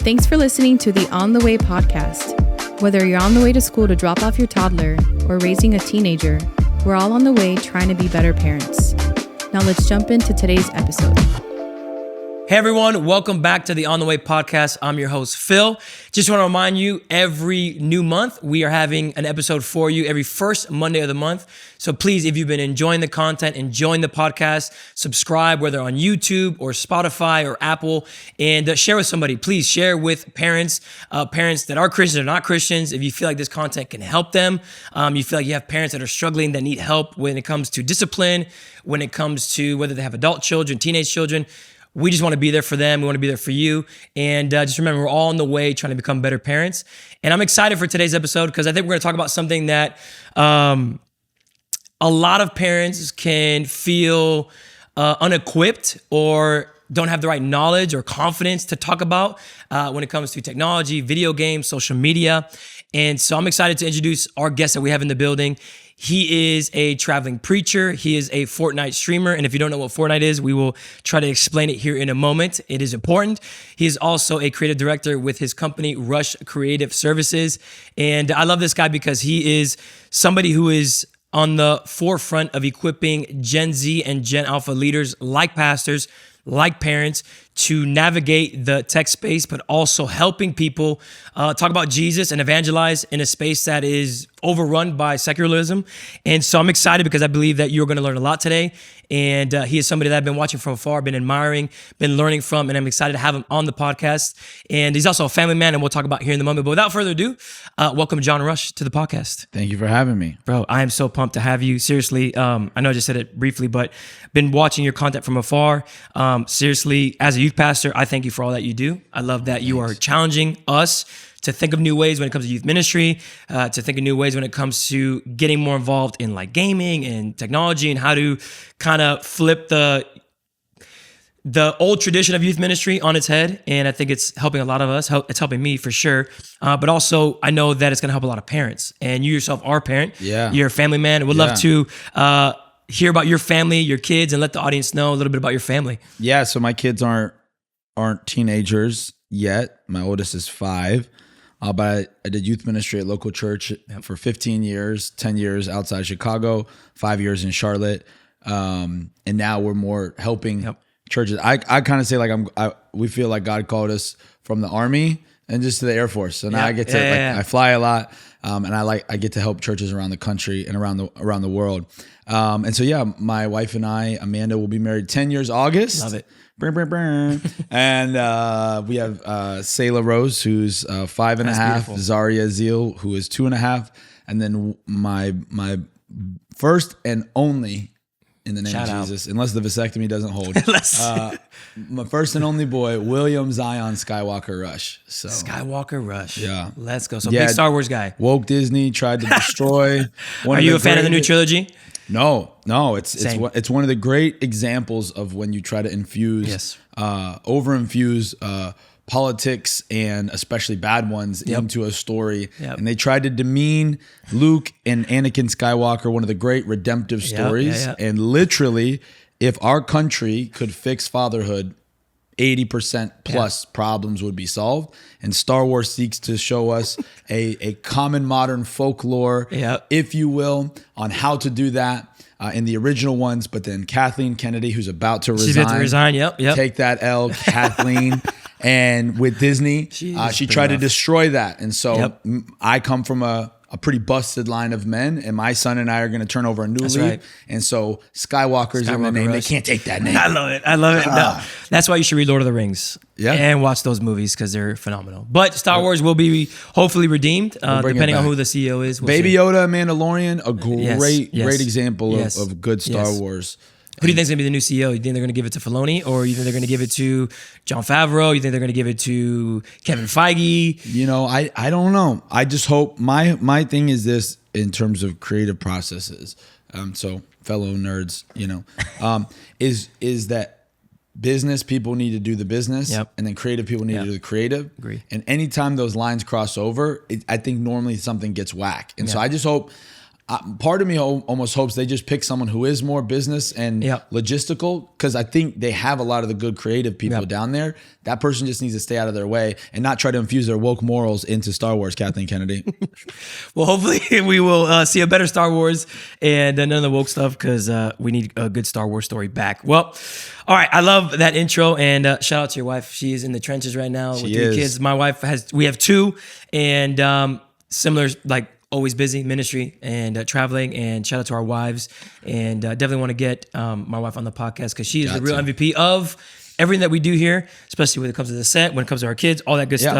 Thanks for listening to the On the Way podcast. Whether you're on the way to school to drop off your toddler or raising a teenager, we're all on the way trying to be better parents. Now let's jump into today's episode. Hey everyone, welcome back to the On the Way podcast. I'm your host, Phil. Just want to remind you, every new month, we are having an episode for you every first Monday of the month. So please, if you've been enjoying the content, enjoying the podcast, subscribe, whether on YouTube or Spotify or Apple, and share with somebody. Please share with parents that are Christians or not Christians. If you feel like this content can help them, you feel like you have parents that are struggling, that need help when it comes to discipline, when it comes to whether they have adult children, teenage children, we just want to be there for them. We want to be there for you. And just remember, we're all on the way trying to become better parents. And I'm excited for today's episode because I think we're going to talk about something that a lot of parents can feel unequipped or don't have the right knowledge or confidence to talk about when it comes to technology, video games, social media. And so I'm excited to introduce our guest that we have in the building. He is a traveling preacher. He is a Fortnite streamer. And if you don't know what Fortnite is, we will try to explain it here in a moment. It is important. He is also a creative director with his company, Rush Creative Services. And I love this guy because he is somebody who is on the forefront of equipping Gen Z and Gen Alpha leaders like pastors, like parents, to navigate the tech space, but also helping people talk about Jesus and evangelize in a space that is overrun by secularism. And so I'm excited because I believe that you're going to learn a lot today. And he is somebody that I've been watching from afar, been admiring, been learning from, and I'm excited to have him on the podcast. And he's also a family man, and we'll talk about here in a moment. But without further ado, welcome John Rush to the podcast. Thank you for having me. Bro, I am so pumped to have you. Seriously, I know I just said it briefly, but been watching your content from afar. Seriously, as a youth pastor, I thank you for all that you do. I love that you are challenging us to think of new ways when it comes to youth ministry, to think of new ways when it comes to getting more involved in like gaming and technology and how to kind of flip the old tradition of youth ministry on its head. And I think it's helping a lot of us. It's helping me for sure. But also I know that it's going to help a lot of parents, and you yourself are a parent. Yeah. You're a family man. Would love to hear about your family, your kids, and let the audience know a little bit about your family. Yeah. So my kids aren't teenagers yet. My oldest is 5. But I did youth ministry at local church for 15 years, 10 years outside Chicago, 5 years in Charlotte. And now we're more helping churches. I kind of say like we feel like God called us from the Army and just to the Air Force. So now I get to I fly a lot, and I get to help churches around the country and around the world. And so my wife and I, Amanda, will be married 10 years August. Love it. And we have Sayla Rose, who's 5 and a half, beautiful. Zaria Zeal, who is 2.5, and then my first and only, in the name of Jesus, unless the vasectomy doesn't hold, my first and only boy, William Zion Skywalker Rush. So Skywalker Rush. Yeah. Let's go. So big Star Wars guy. Woke Disney, tried to destroy. Are you a fan of the new trilogy? No, it's one of the great examples of when you try to infuse, over-infuse politics, and especially bad ones, into a story. And they tried to demean Luke and Anakin Skywalker, one of the great redemptive stories. And literally, if our country could fix fatherhood, 80% plus problems would be solved. And Star Wars seeks to show us a common modern folklore, if you will, on how to do that in the original ones. But then Kathleen Kennedy, who's about to resign. She's about to resign, take that L, Kathleen. And with Disney, she tried to destroy that. And so I come from a pretty busted line of men, and my son and I are going to turn over a new leaf. Right. And so Skywalker's in the name. Rush. They can't take that name. I love it. No, that's why you should read Lord of the Rings and watch those movies because they're phenomenal. But Star Wars will be hopefully redeemed, depending on who the CEO is. Baby Yoda, Mandalorian, a great example of good Star Wars. Who do you think is going to be the new CEO? You think they're going to give it to Filoni, or you think they're going to give it to Jon Favreau? You think they're going to give it to Kevin Feige? You know, I don't know. I just hope my thing is this in terms of creative processes. So fellow nerds, is that business people need to do the business, and then creative people need to do the creative. Agree. And anytime those lines cross over, I think normally something gets whack. And so I just hope part of me almost hopes they just pick someone who is more business and logistical, because I think they have a lot of the good creative people down there. That person just needs to stay out of their way and not try to infuse their woke morals into Star Wars, Kathleen Kennedy. Well, hopefully we will see a better Star Wars and none of the woke stuff, because we need a good Star Wars story back. Well, all right. I love that intro, and shout out to your wife. She is in the trenches right now with 3 kids. My wife we have 2, and similar, like, always busy, ministry and traveling, and shout out to our wives, and definitely want to get my wife on the podcast, because she is the real MVP of everything that we do here, especially when it comes to the set, when it comes to our kids, all that good stuff.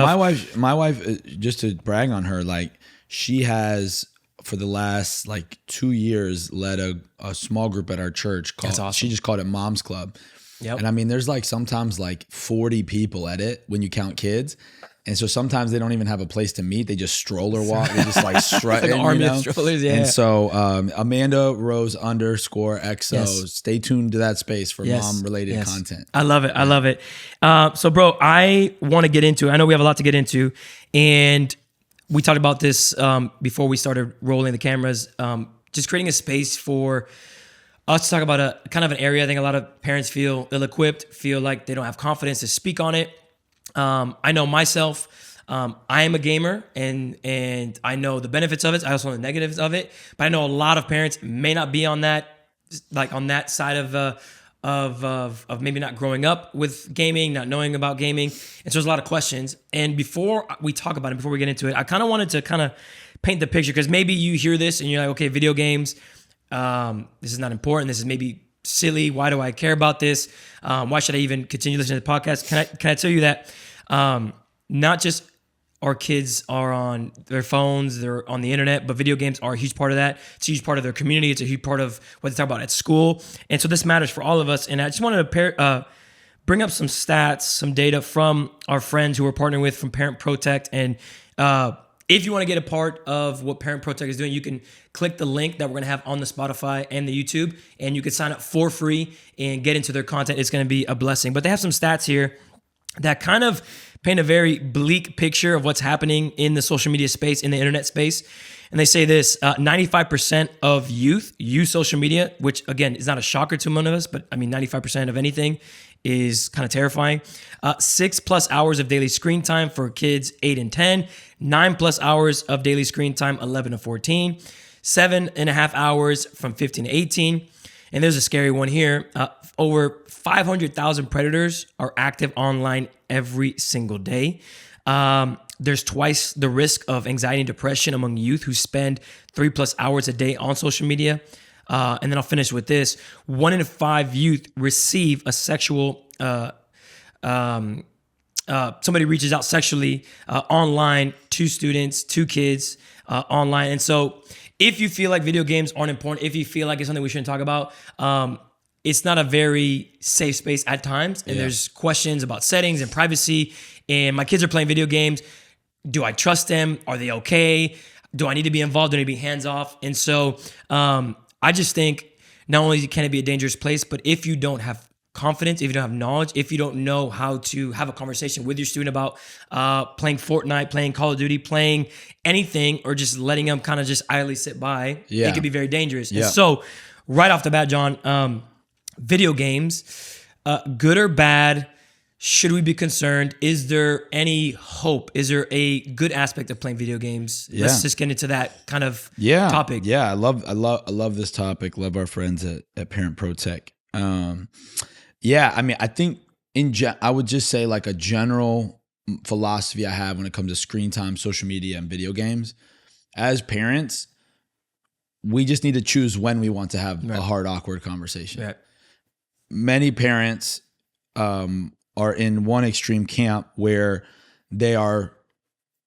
My wife, just to brag on her, like, she has for the last like 2 years led a small group at our church called, awesome. She just called it Mom's Club. Yep. And I mean, there's like sometimes like 40 people at it when you count kids. And so sometimes they don't even have a place to meet. They just stroller walk. They just like strut. Like an army of strollers, yeah. And so Amanda Rose _XO. Stay tuned to that space for mom-related content. I love it. I love it. So, bro, I want to get into. I know we have a lot to get into, and we talked about this before we started rolling the cameras. Just creating a space for us to talk about a kind of an area. I think a lot of parents feel ill-equipped, feel like they don't have confidence to speak on it. I know myself, I am a gamer, and I know the benefits of it. I also know the negatives of it, but I know a lot of parents may not be on that, like on that side of maybe not growing up with gaming, not knowing about gaming. And so there's a lot of questions. And before we talk about it, before we get into it, I kind of wanted to kind of paint the picture, because maybe you hear this and you're like, okay, video games, this is not important. This is maybe silly. Why do I care about this? Why should I even continue listening to the podcast? Can I tell you that not just our kids are on their phones, they're on the internet, but video games are a huge part of that. It's a huge part of their community. It's a huge part of what they talk about at school. And so this matters for all of us. And I just wanted to bring up some stats, some data from our friends who we're partnering with from Parent Protect. And if you want to get a part of what Parent Protect is doing, you can click the link that we're going to have on the Spotify and the YouTube, and you can sign up for free and get into their content. It's going to be a blessing. But they have some stats here that kind of paint a very bleak picture of what's happening in the social media space, in the internet space. And they say this, 95% of youth use social media, which again is not a shocker to many of us, but I mean, 95% of anything is kind of terrifying. 6+ hours of daily screen time for kids 8 and 10, 9+ hours of daily screen time 11 to 14, 7.5 hours from 15 to 18. And there's a scary one here. Over 500,000 predators are active online every single day. There's twice the risk of anxiety and depression among youth who spend 3+ hours a day on social media. And then I'll finish with this. 1 in 5 youth receive a sexual, somebody reaches out sexually online to students, to kids online. And so if you feel like video games aren't important, if you feel like it's something we shouldn't talk about, it's not a very safe space at times. And there's questions about settings and privacy. And my kids are playing video games. Do I trust them? Are they okay? Do I need to be involved? Do I need to be hands off? And so I just think not only can it be a dangerous place, but if you don't have confidence, if you don't have knowledge, if you don't know how to have a conversation with your student about playing Fortnite, playing Call of Duty, playing anything, or just letting them kind of just idly sit by, it could be very dangerous. And so right off the bat, John, video games, good or bad, should we be concerned? Is there any hope? Is there a good aspect of playing video games? Let's just get into that kind of topic. Yeah, I love this topic. Love our friends at Parent Protect. I mean, I think I would just say like a general philosophy I have when it comes to screen time, social media, and video games. As parents, we just need to choose when we want to have a hard, awkward conversation. Right. Many parents are in one extreme camp where they are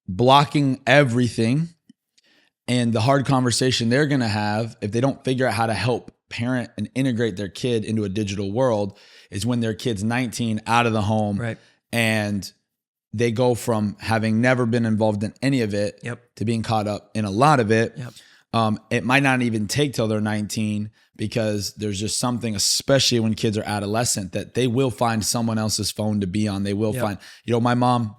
blocking everything, and the hard conversation they're going to have, if they don't figure out how to help parent and integrate their kid into a digital world, is when their kid's 19, out of the home, and they go from having never been involved in any of it to being caught up in a lot of it. It might not even take till they're 19, because there's just something, especially when kids are adolescent, that they will find someone else's phone to be on. They will find, my mom,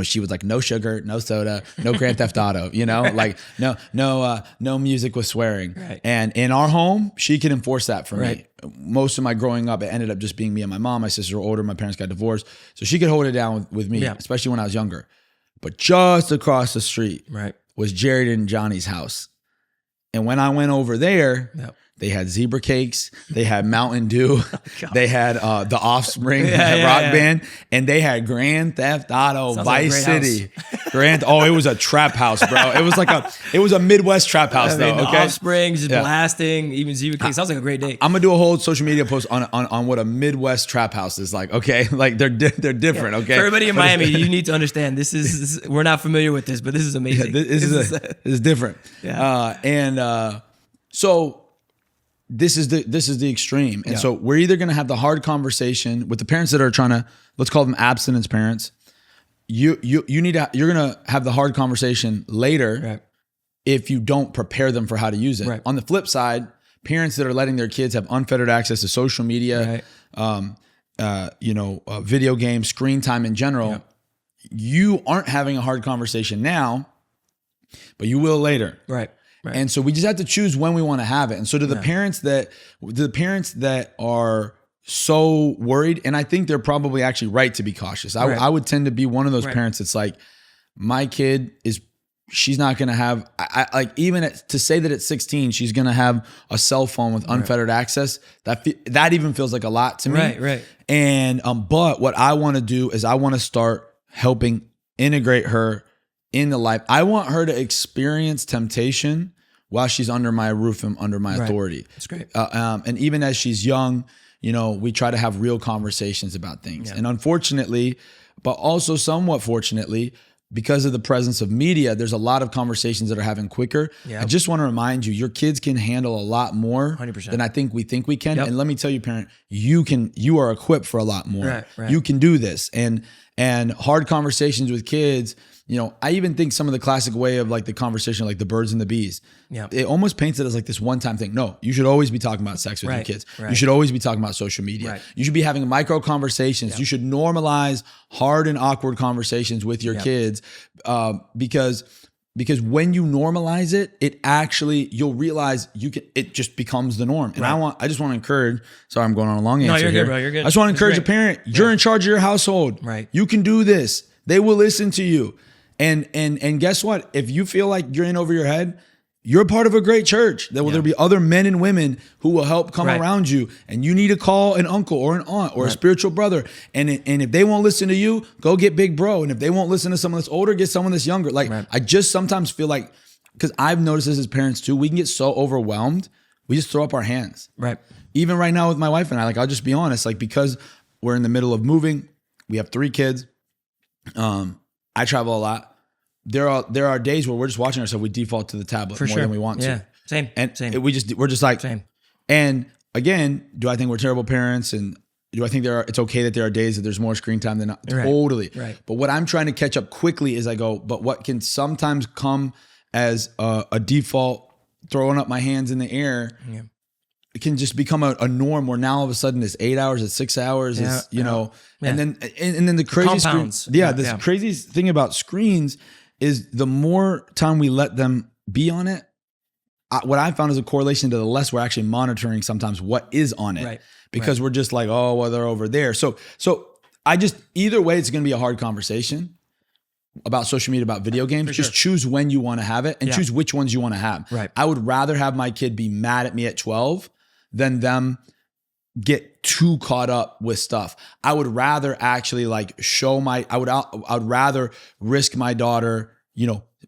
she was like, no sugar, no soda, no Grand Theft Auto, like no music with swearing. Right. And in our home, she can enforce that for me. Most of my growing up, it ended up just being me and my mom. My sisters were older. My parents got divorced. So she could hold it down with me, especially when I was younger. But just across the street was Jared and Johnny's house. And when I went over there, they had zebra cakes, they had Mountain Dew, they had the Offspring rock band, and they had Grand Theft Auto Vice City. It was a trap house, bro. It was a Midwest trap house, though. The Okay, Offspring just blasting, even zebra cakes. Sounds like a great day. I'm gonna do a whole social media post on what a Midwest trap house is like. Okay, like they're different. Okay, for everybody in Miami, you need to understand this is we're not familiar with this, but this is amazing. This is different. So. This is the extreme. And so we're either going to have the hard conversation with the parents that are trying to, let's call them abstinence parents. You're going to have the hard conversation later if you don't prepare them for how to use it. Right. On the flip side, parents that are letting their kids have unfettered access to social media, video games, screen time in general, you aren't having a hard conversation now, but you will later. Right. And so we just have to choose when we want to have it. And so to the parents that are so worried, and I think they're probably actually right to be cautious. I would tend to be one of those parents that's like, my kid she's not going to have, to say that at 16, she's going to have a cell phone with unfettered access. That even feels like a lot to me. Right. And, but what I want to do is I want to start helping integrate her in the life. I want her to experience temptation while she's under my roof and under my authority. That's great. And even as she's young, we try to have real conversations about things. And unfortunately, but also somewhat fortunately, because of the presence of media, there's a lot of conversations that are happening quicker. I just want to remind you, your kids can handle a lot more 100%. Than I think we can. And let me tell you, parent, you are equipped for a lot more. Right. You can do this. And hard conversations with kids, I even think some of the classic way of like the conversation, like the birds and the bees, it almost paints it as like this one-time thing. No, you should always be talking about sex with your kids. You should always be talking about social media. You should be having micro conversations. You should normalize hard and awkward conversations with your kids, because when you normalize it, it actually, you'll realize it just becomes the norm. And I just want to encourage, sorry, I'm going on a long answer. No, you're here. good, bro. You're good. I just want to encourage a parent. You're in charge of your household. Right. You can do this. They will listen to you. And guess what? If you feel like you're in over your head, you're part of a great church. There'll be other men and women who will help come around you. And you need to call an uncle or an aunt or a spiritual brother. And if they won't listen to you, go get big bro. And if they won't listen to someone that's older, get someone that's younger. I just sometimes feel like, because I've noticed this as parents too, we can get so overwhelmed, we just throw up our hands. Right. Even right now with my wife and I, I'll just be honest, because we're in the middle of moving, we have 3 kids. I travel a lot. There are days where we're just watching ourselves. We default to the tablet more than we want to. Same. We're just like, same. And again, do I think we're terrible parents? And do I think it's okay that there are days that there's more screen time than not? Totally. Right. But what I'm trying to catch up quickly is but what can sometimes come as a default, throwing up my hands in the air, it can just become a norm where now all of a sudden it's 8 hours, it's 6 hours, and then the craziest the craziest thing about screens is the more time we let them be on it, what I found is a correlation to the less we're actually monitoring sometimes what is on it, because we're just like, oh, well, they're over there. So either way, it's going to be a hard conversation about social media, about video games. Just choose when you want to have it and choose which ones you want to have. Right. I would rather have my kid be mad at me at 12 than them get too caught up with stuff. I would rather actually I would rather risk my daughter,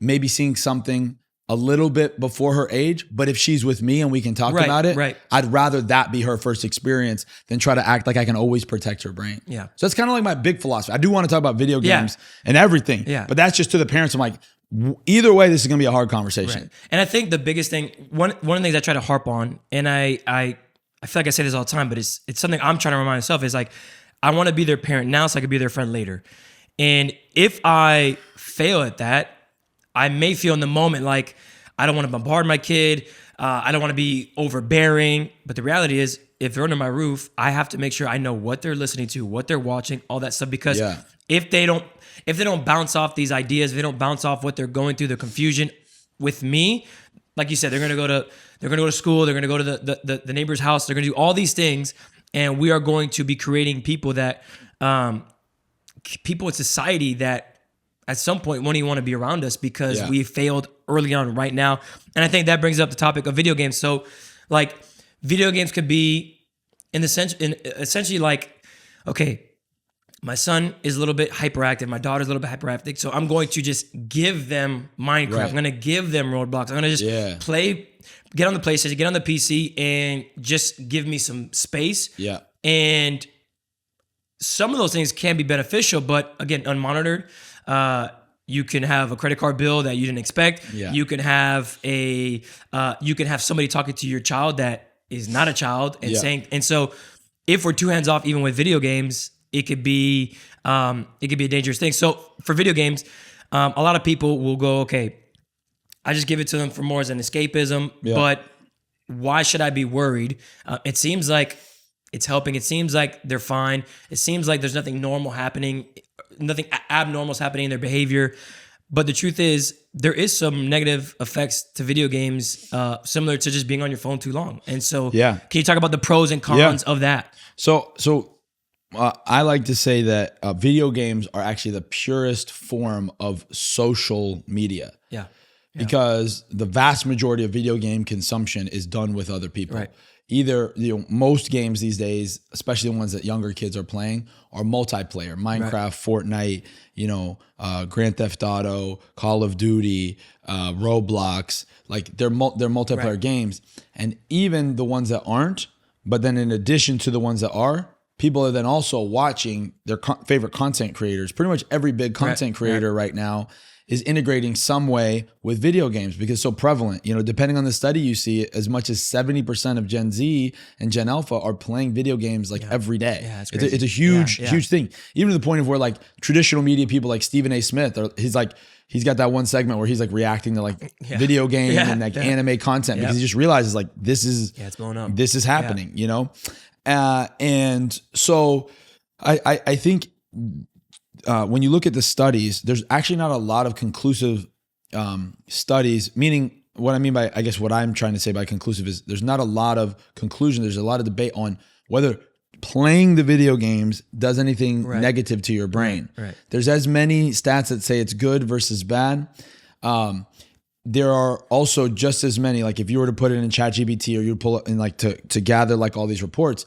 maybe seeing something a little bit before her age, but if she's with me and we can talk about it, I'd rather that be her first experience than try to act like I can always protect her brain. Yeah. So that's kind of like my big philosophy. I do want to talk about video games and everything, but that's just to the parents. I'm like, either way, this is going to be a hard conversation. Right. And I think the biggest thing, one of the things I try to harp on, and I feel like I say this all the time, but it's something I'm trying to remind myself, is I want to be their parent now so I can be their friend later. And if I fail at that, I may feel in the moment like I don't want to bombard my kid. I don't want to be overbearing. But the reality is, if they're under my roof, I have to make sure I know what they're listening to, what they're watching, all that stuff. Because if they don't bounce off these ideas, if they don't bounce off what they're going through, the confusion with me, like you said, they're gonna go to school, they're gonna go to the neighbor's house, they're gonna do all these things, and we are going to be creating people that people in society that at some point won't even want to be around us because we failed early on right now. And I think that brings up the topic of video games. So like video games could be essentially like, okay, my son is a little bit hyperactive, my daughter's a little bit hyperactive, so I'm going to just give them Minecraft. Right. I'm going to give them Roblox. I'm going to just get on the PlayStation, get on the PC, and just give me some space. Yeah. And some of those things can be beneficial, but again, unmonitored. You can have a credit card bill that you didn't expect. Yeah. You can have somebody talking to your child that is not a child and saying, and so if we're too hands off, even with video games, it could be a dangerous thing. So for video games, a lot of people will go, okay, I just give it to them for more as an escapism, but why should I be worried? It seems like it's helping. It seems like they're fine. It seems like there's nothing abnormal happening in their behavior. But the truth is, there is some negative effects to video games, similar to just being on your phone too long. And so, can you talk about the pros and cons of that? So I like to say that video games are actually the purest form of social media. Yeah. Because the vast majority of video game consumption is done with other people. Right. Either, most games these days, especially the ones that younger kids are playing, are multiplayer. Minecraft, Fortnite, Grand Theft Auto, Call of Duty, Roblox. Like they're multiplayer games. And even the ones that aren't, but then in addition to the ones that are, people are then also watching their favorite content creators. Pretty much every big content creator right now is integrating some way with video games because it's so prevalent. Depending on the study you see, as much as 70% of Gen Z and Gen Alpha are playing video games every day. Yeah, it's a huge thing. Even to the point of where like traditional media people like Stephen A. Smith, he's got that one segment where he's like reacting to like video game and like anime content because he just realizes like this is it's blowing up. This is happening, and so I think when you look at the studies, there's actually not a lot of conclusive studies, meaning what I mean by, I guess what I'm trying to say by conclusive is there's not a lot of conclusion. There's a lot of debate on whether playing the video games does anything negative to your brain. Right. There's as many stats that say it's good versus bad. There are also just as many, like if you were to put it in ChatGPT or you pull it in like to gather like all these reports,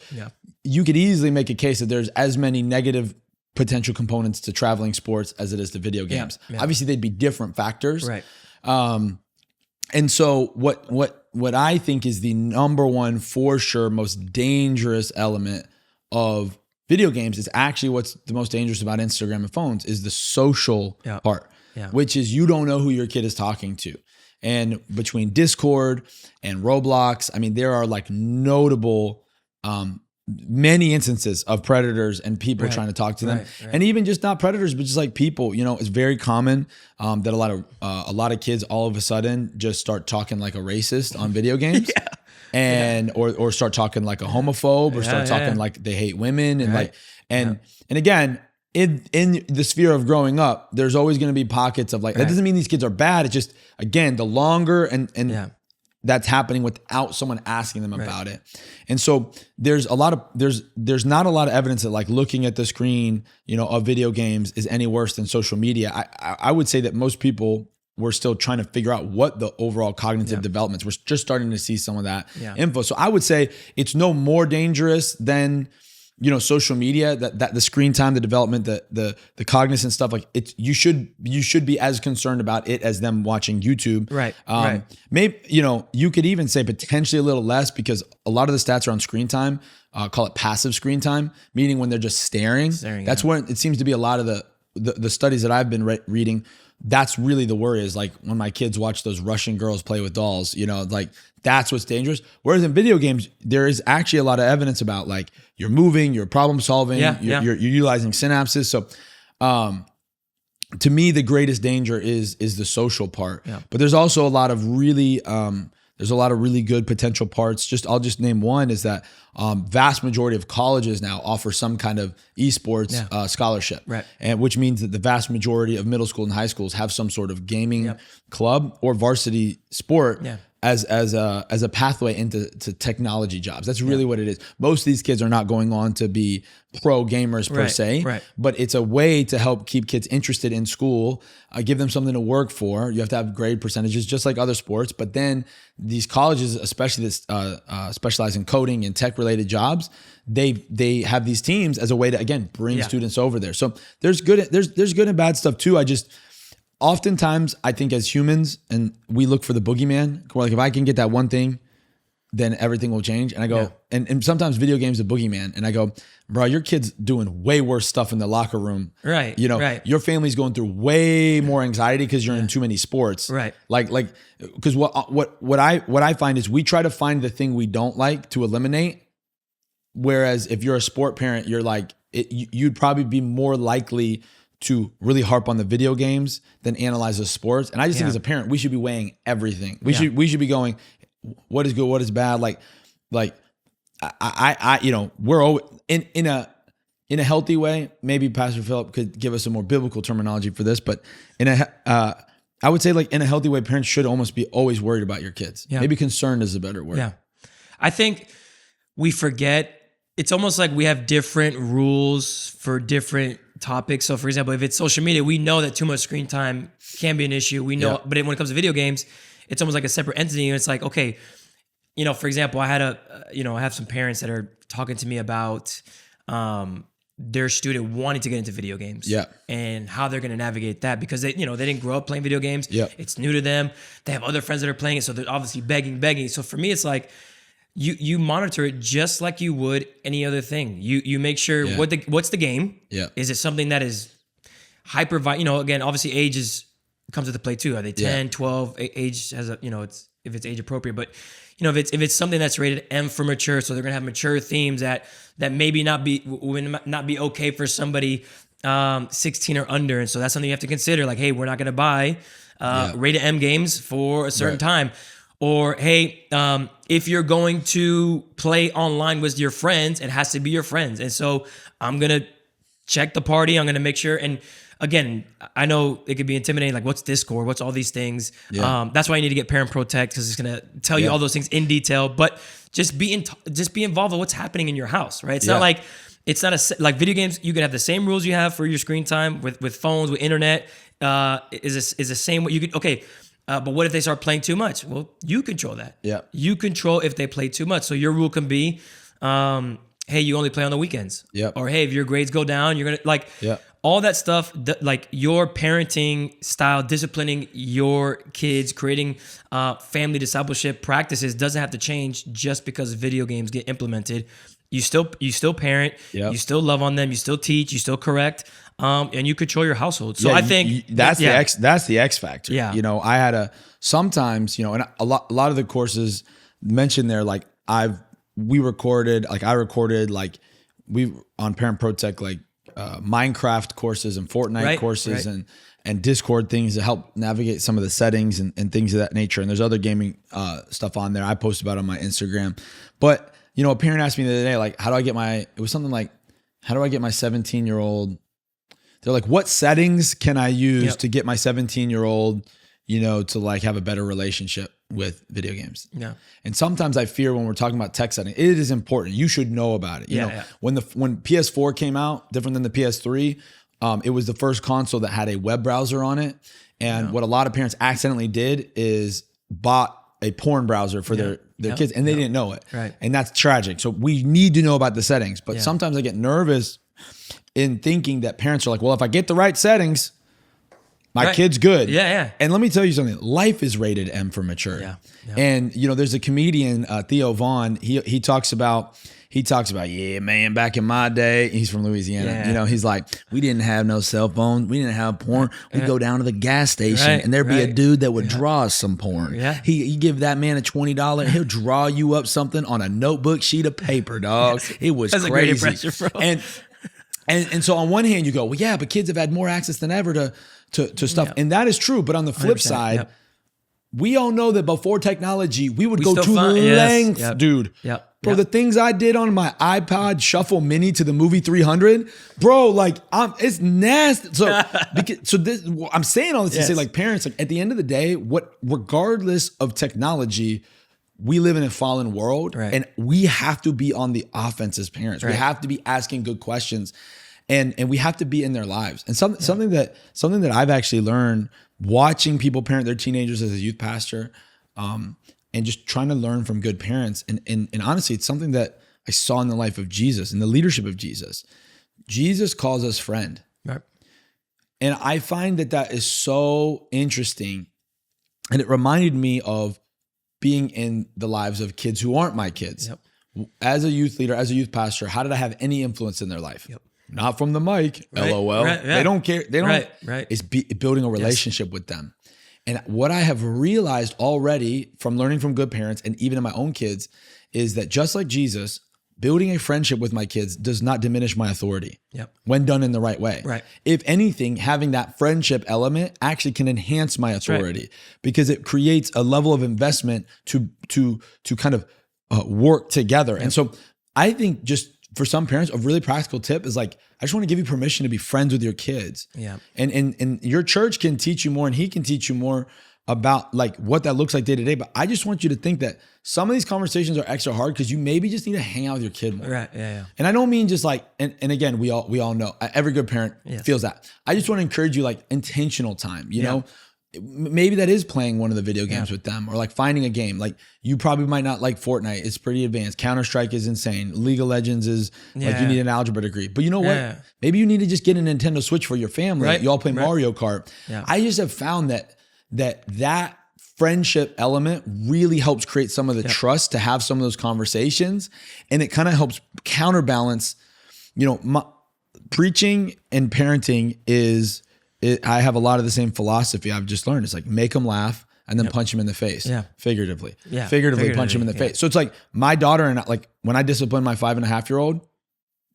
you could easily make a case that there's as many negative potential components to traveling sports as it is to video games. Obviously they'd be different factors. Right. And so what I think is the number one, for sure, most dangerous element of video games is actually what's the most dangerous about Instagram and phones is the social part, which is you don't know who your kid is talking to. And between Discord and Roblox, I mean, there are like notable, many instances of predators and people trying to talk to them, and even just not predators, but just like people. It's very common that a lot of kids all of a sudden just start talking like a racist on video games, or start talking like a homophobe, or start talking like they hate women, and and again. In the sphere of growing up, there's always going to be pockets of like that doesn't mean these kids are bad. It's just again the longer and that's happening without someone asking them about it. And so there's not a lot of evidence that like looking at the screen, of video games is any worse than social media. I would say that most people were still trying to figure out what the overall cognitive developments. We're just starting to see some of that info. So I would say it's no more dangerous than social media, that the screen time, the development, the cognizant stuff, like it's, you should be as concerned about it as them watching YouTube. Right. Maybe, you could even say potentially a little less because a lot of the stats around screen time, call it passive screen time, meaning when they're just staring. That's when it seems to be a lot of the studies that I've been reading. That's really the worry is like when my kids watch those Russian girls play with dolls, like that's what's dangerous. Whereas in video games, there is actually a lot of evidence about like you're moving, you're problem solving, you're utilizing synapses. So to me, the greatest danger is the social part. But there's also a lot of really There's a lot of really good potential parts. I'll just name one is that vast majority of colleges now offer some kind of esports scholarship, right? And which means that the vast majority of middle school and high schools have some sort of gaming club or varsity sport. As a pathway into technology jobs. That's really what it is. Most of these kids are not going on to be pro gamers per se, but it's a way to help keep kids interested in school, give them something to work for. You have to have grade percentages just like other sports, but then these colleges, especially that specialize in coding and tech related jobs, they have these teams as a way to, again, bring students over there. So there's good and bad stuff too. Oftentimes, I think as humans, and we look for the boogeyman, we're like, if I can get that one thing, then everything will change. And I go, and sometimes video games are boogeyman. And I go, bro, your kid's doing way worse stuff in the locker room. Right. Your family's going through way more anxiety because you're in too many sports. Right. Because what I find is we try to find the thing we don't like to eliminate. Whereas if you're a sport parent, you're like, you'd probably be more likely to really harp on the video games than analyze the sports. And I just think as a parent, we should be weighing everything. We should be going, what is good, what is bad? We're always in a healthy way. Maybe Pastor Philip could give us some more biblical terminology for this, but I would say in a healthy way, parents should almost be always worried about your kids. Yeah. Maybe concerned is a better word. Yeah. I think we forget, it's almost like we have different rules for different topics. So for example, if it's social media, we know that too much screen time can be an issue. We know, but when it comes to video games, it's almost like a separate entity. And it's like, okay, for example, I have some parents that are talking to me about their student wanting to get into video games and how they're going to navigate that because they didn't grow up playing video games. It's new to them. They have other friends that are playing it. So they're obviously begging. So for me, it's like, you monitor it just like you would any other thing. You make sure what's the game? Is it something that is hyper? Again, obviously age comes into play too. Are they 10, 12? Age has it's if it's age appropriate. But if it's something that's rated M for mature, so they're gonna have mature themes that maybe would not be okay for somebody 16 or under, and so that's something you have to consider. Like, hey, we're not gonna buy rated M games for a certain time. Or, hey, if you're going to play online with your friends, it has to be your friends. And so I'm going to check the party. I'm going to make sure. And again, I know it could be intimidating. Like, what's Discord? What's all these things? That's why you need to get Parent Protect because it's going to tell you all those things in detail. But just be involved in what's happening in your house, right? It's not like, like video games. You can have the same rules you have for your screen time with phones, with internet. Is the same way you could, but what if they start playing too much? Well, you control that. You control if they play too much. So your rule can be, hey, you only play on the weekends. Or hey, if your grades go down, you're going to all that stuff, like your parenting style, disciplining your kids, creating family discipleship practices doesn't have to change just because video games get implemented. You still parent, you still love on them, you still teach, you still correct. And you control your household. So I think that's the X factor. I had sometimes, and a lot of the courses mentioned there, like I recorded on Parent Protect, like Minecraft courses and Fortnite courses and Discord things to help navigate some of the settings and things of that nature. And there's other gaming stuff on there I post about on my Instagram. But, a parent asked me the other day, like, how do I get my 17-year-old, they're like, what settings can I use to get my 17-year-old, to like have a better relationship with video games? And sometimes I fear when we're talking about tech settings, it is important. You should know about it. When PS4 came out, different than the PS3, it was the first console that had a web browser on it. And what a lot of parents accidentally did is bought a porn browser for their kids and they didn't know it. And that's tragic. So we need to know about the settings. But sometimes I get nervous in thinking that parents are like, well, if I get the right settings, my kid's good. And let me tell you something. Life is rated M for mature. And, there's a comedian, Theo Vaughn, he talks about, yeah, man, back in my day, he's from Louisiana. He's like, we didn't have no cell phones. We didn't have porn. We'd go down to the gas station and there'd be a dude that would draw us some porn. He give that man a $20 and he'll draw you up something on a notebook sheet of paper, dog. It was crazy. A great impression, bro. And so on one hand you go, well, yeah, but kids have had more access than ever to stuff. And that is true. But on the flip side, we all know that before technology, we would go to lengths, dude. Bro, the things I did on my iPod Shuffle Mini to the movie 300, bro, like it's nasty. So, I'm saying all this to say, like, parents, like, at the end of the day, regardless of technology, we live in a fallen world, and we have to be on the offense as parents. We have to be asking good questions, and we have to be in their lives. And something that I've actually learned watching people parent their teenagers as a youth pastor, and just trying to learn from good parents. And honestly, it's something that I saw in the life of Jesus and the leadership of Jesus. Jesus calls us friend. Right. And I find that is so interesting. And it reminded me of being in the lives of kids who aren't my kids. Yep. As a youth leader, as a youth pastor, how did I have any influence in their life? Yep. Not from the mic, LOL. Right, They don't care. They don't. It's building a relationship with them. And what I have realized already from learning from good parents and even in my own kids is that just like Jesus, building a friendship with my kids does not diminish my authority when done in the right way. Right. If anything, having that friendship element actually can enhance my authority because it creates a level of investment to kind of work together. And so I think just for some parents, a really practical tip is like, I just want to give you permission to be friends with your kids. Yeah. And your church can teach you more and he can teach you more about like what that looks like day to day. But I just want you to think that some of these conversations are extra hard because you maybe just need to hang out with your kid more. Right. Yeah. And I don't mean just like, and again, we all know every good parent feels that. I just want to encourage you like intentional time, you know? Maybe that is playing one of the video games with them or like finding a game. Like you probably might not like Fortnite. It's pretty advanced. Counter-Strike is insane. League of Legends is like you need an algebra degree. But you know what? Maybe you need to just get a Nintendo Switch for your family. Right. You all play Mario Kart. Yeah. I just have found that friendship element really helps create some of the trust to have some of those conversations. And it kind of helps counterbalance, preaching and parenting I have a lot of the same philosophy I've just learned. It's like make them laugh and then punch them in the face. Yeah. Figuratively punch them in the face. So it's like my daughter and like when I discipline my 5.5-year-old,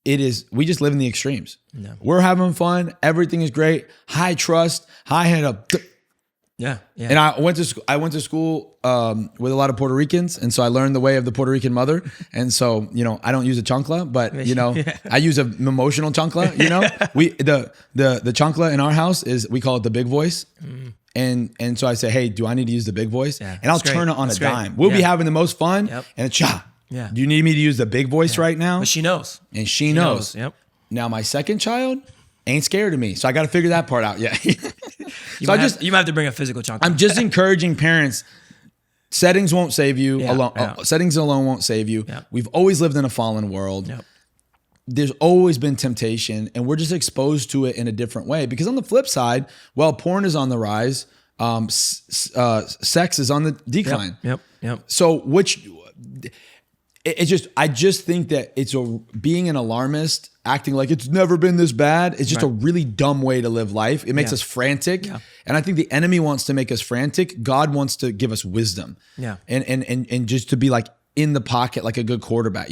we just live in the extremes. No. We're having fun. Everything is great. High trust, high hand up. Yeah. And I went to school with a lot of Puerto Ricans. And so I learned the way of the Puerto Rican mother. And so, I don't use a chancla, but I use an emotional chancla, the chancla in our house we call it the big voice. And so I say, hey, do I need to use the big voice? Yeah, and I'll turn it on a dime. We'll be having the most fun and it's cha. Yeah. Do you need me to use the big voice right now? But she knows. And she knows. Yep. Now my second child ain't scared of me. So I got to figure that part out. Yeah. You might have to bring a physical chunk. I'm just encouraging parents. Settings won't save you alone. Settings alone won't save you. Yeah. We've always lived in a fallen world. Yep. There's always been temptation, and we're just exposed to it in a different way. Because on the flip side, while porn is on the rise, sex is on the decline. Yep. So I just think that being an alarmist, acting like it's never been this bad. It's just a really dumb way to live life. It makes us frantic. Yeah. And I think the enemy wants to make us frantic. God wants to give us wisdom. Yeah. And just to be like in the pocket, like a good quarterback,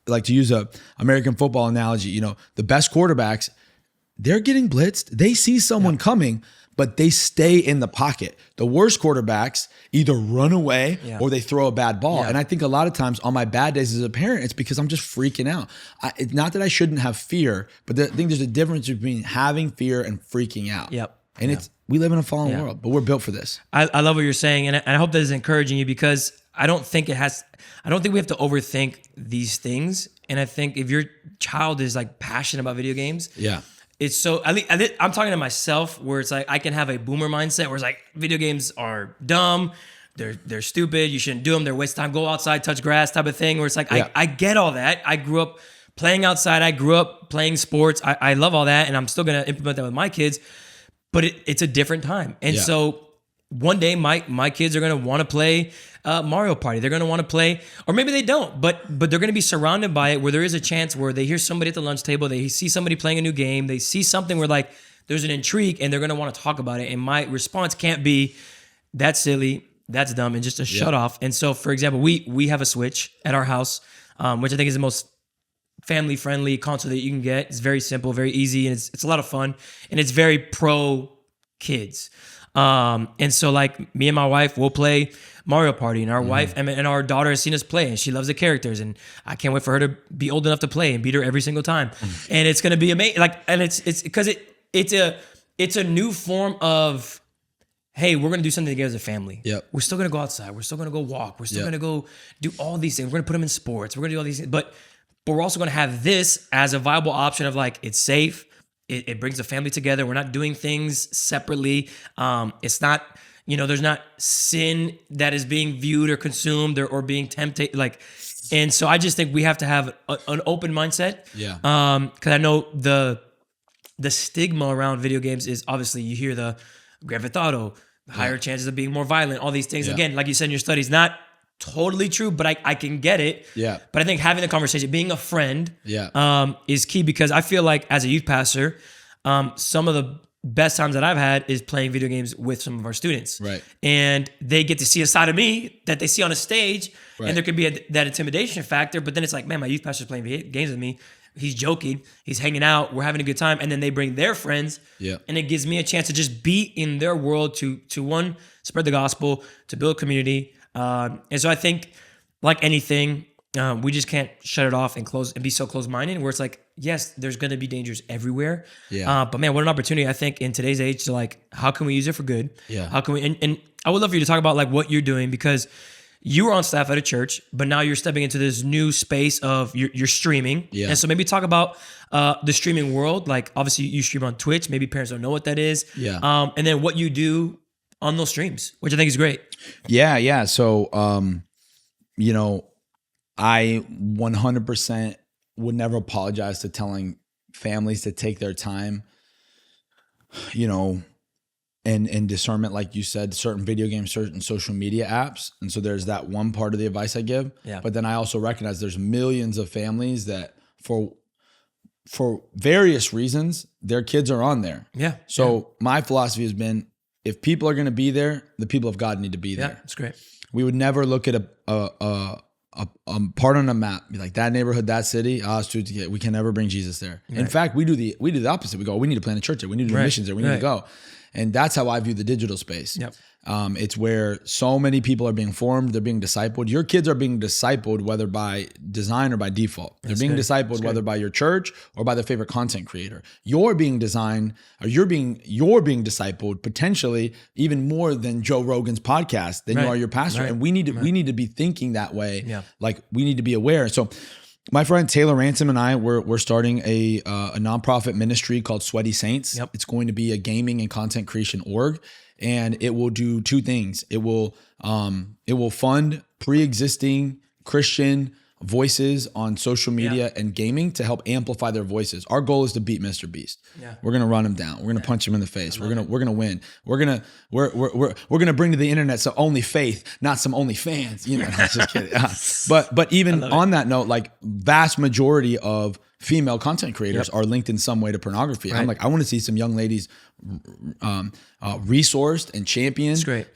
like to use a American football analogy, the best quarterbacks, they're getting blitzed. They see someone coming, but they stay in the pocket. The worst quarterbacks either run away or they throw a bad ball. Yeah. And I think a lot of times on my bad days as a parent, it's because I'm just freaking out. It's not that I shouldn't have fear, but I think there's a difference between having fear and freaking out. Yep. And we live in a fallen world, but we're built for this. I love what you're saying. And I hope that is encouraging you because I don't think we have to overthink these things. And I think if your child is like passionate about video games, it's so, I'm talking to myself where it's like, I can have a boomer mindset where it's like, video games are dumb. They're stupid. You shouldn't do them. They're waste of time. Go outside, touch grass type of thing where it's like, I get all that. I grew up playing outside. I grew up playing sports. I love all that. And I'm still going to implement that with my kids, but it's a different time. And so one day my kids are going to want to play Mario Party. They're going to want to play, or maybe they don't, but they're going to be surrounded by it where there is a chance where they hear somebody at the lunch table, they see somebody playing a new game, they see something where like there's an intrigue and they're going to want to talk about it. And my response can't be, that's silly, that's dumb, and just to shut off. And so, for example, we have a Switch at our house, which I think is the most family-friendly console that you can get. It's very simple, very easy, and it's a lot of fun, and it's very pro kids. And so like me and my wife will play Mario Party, and our wife and our daughter has seen us play, and she loves the characters, and I can't wait for her to be old enough to play and beat her every single time. And it's going to be amazing. Like, and it's because it's a new form of, hey, we're going to do something together as a family. Yep. We're still going to go outside. We're still going to go walk. We're still going to go do all these things. We're going to put them in sports. We're going to do all these things. But we're also going to have this as a viable option of like, it's safe. It brings the family together. We're not doing things separately. It's not, there's not sin that is being viewed or consumed or being tempted. Like, and so I just think we have to have an open mindset. Yeah. Because I know the stigma around video games is obviously you hear the Grand Theft Auto, higher chances of being more violent, all these things. Again, like you said in your studies, not totally true, but I can get it. Yeah. But I think having the conversation, being a friend, yeah, is key, because I feel like as a youth pastor, some of the best times that I've had is playing video games with some of our students. Right. And they get to see a side of me that they see on a stage, right. and there could be that intimidation factor, but then it's like, man, my youth pastor's playing games with me. He's joking, he's hanging out, we're having a good time, and then they bring their friends, and it gives me a chance to just be in their world to one, spread the gospel, to build community. And so I think, like anything, we just can't shut it off and close and be so close-minded, where it's like, yes, there's going to be dangers everywhere. Yeah. But man, what an opportunity, I think, in today's age to like, how can we use it for good? Yeah. How can we, and I would love for you to talk about like what you're doing, because you were on staff at a church, but now you're stepping into this new space of you're streaming. Yeah. And so maybe talk about the streaming world. Like obviously you stream on Twitch. Maybe parents don't know what that is. Yeah. And then what you do on those streams, which I think is great. Yeah. Yeah. So, I 100% would never apologize to telling families to take their time, and discernment, like you said, certain video games, certain social media apps. And so there's that one part of the advice I give. Yeah. But then I also recognize there's millions of families that for various reasons, their kids are on there. Yeah. So my philosophy has been, if people are going to be there, the people of God need to be there. Yeah, that's great. We would never look at a part on a map, be like, that neighborhood, that city, we can never bring Jesus there. Right. In fact, we do the opposite. We go, we need to plant a church there. We need to do missions there. We need to go. And that's how I view the digital space. Yep. It's where so many people are being formed. They're being discipled. Your kids are being discipled, whether by design or by default. They're being discipled, whether by your church or by their favorite content creator. You're being discipled potentially even more than Joe Rogan's podcast, than you are your pastor. Right. And we need to be thinking that way. Yeah. Like we need to be aware. So my friend Taylor Ransom and I, we're starting a nonprofit ministry called Sweaty Saints. Yep. It's going to be a gaming and content creation org, and it will do two things. It will fund pre-existing Christian voices on social media and gaming to help amplify their voices. Our goal is to beat Mr. Beast. Yeah. We're gonna run him down. We're gonna punch him in the face. We're gonna win. We're gonna bring to the internet some only faith, not some only fans. I'm just kidding. But even on that note, like vast majority of female content creators are linked in some way to pornography. Right. I'm like, I want to see some young ladies resourced and championed. That's great.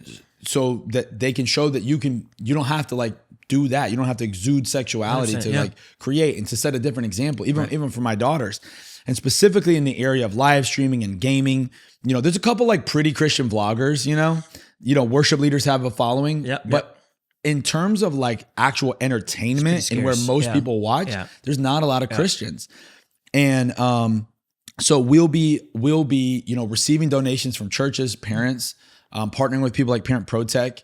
So that they can show that you don't have to like do that. You don't have to exude sexuality to like create and to set a different example, even for my daughters. And specifically in the area of live streaming and gaming, there's a couple like pretty Christian vloggers, worship leaders have a following, but in terms of like actual entertainment and where most people watch, there's not a lot of Christians. And so we'll be receiving donations from churches, parents, partnering with people like Parent Protech,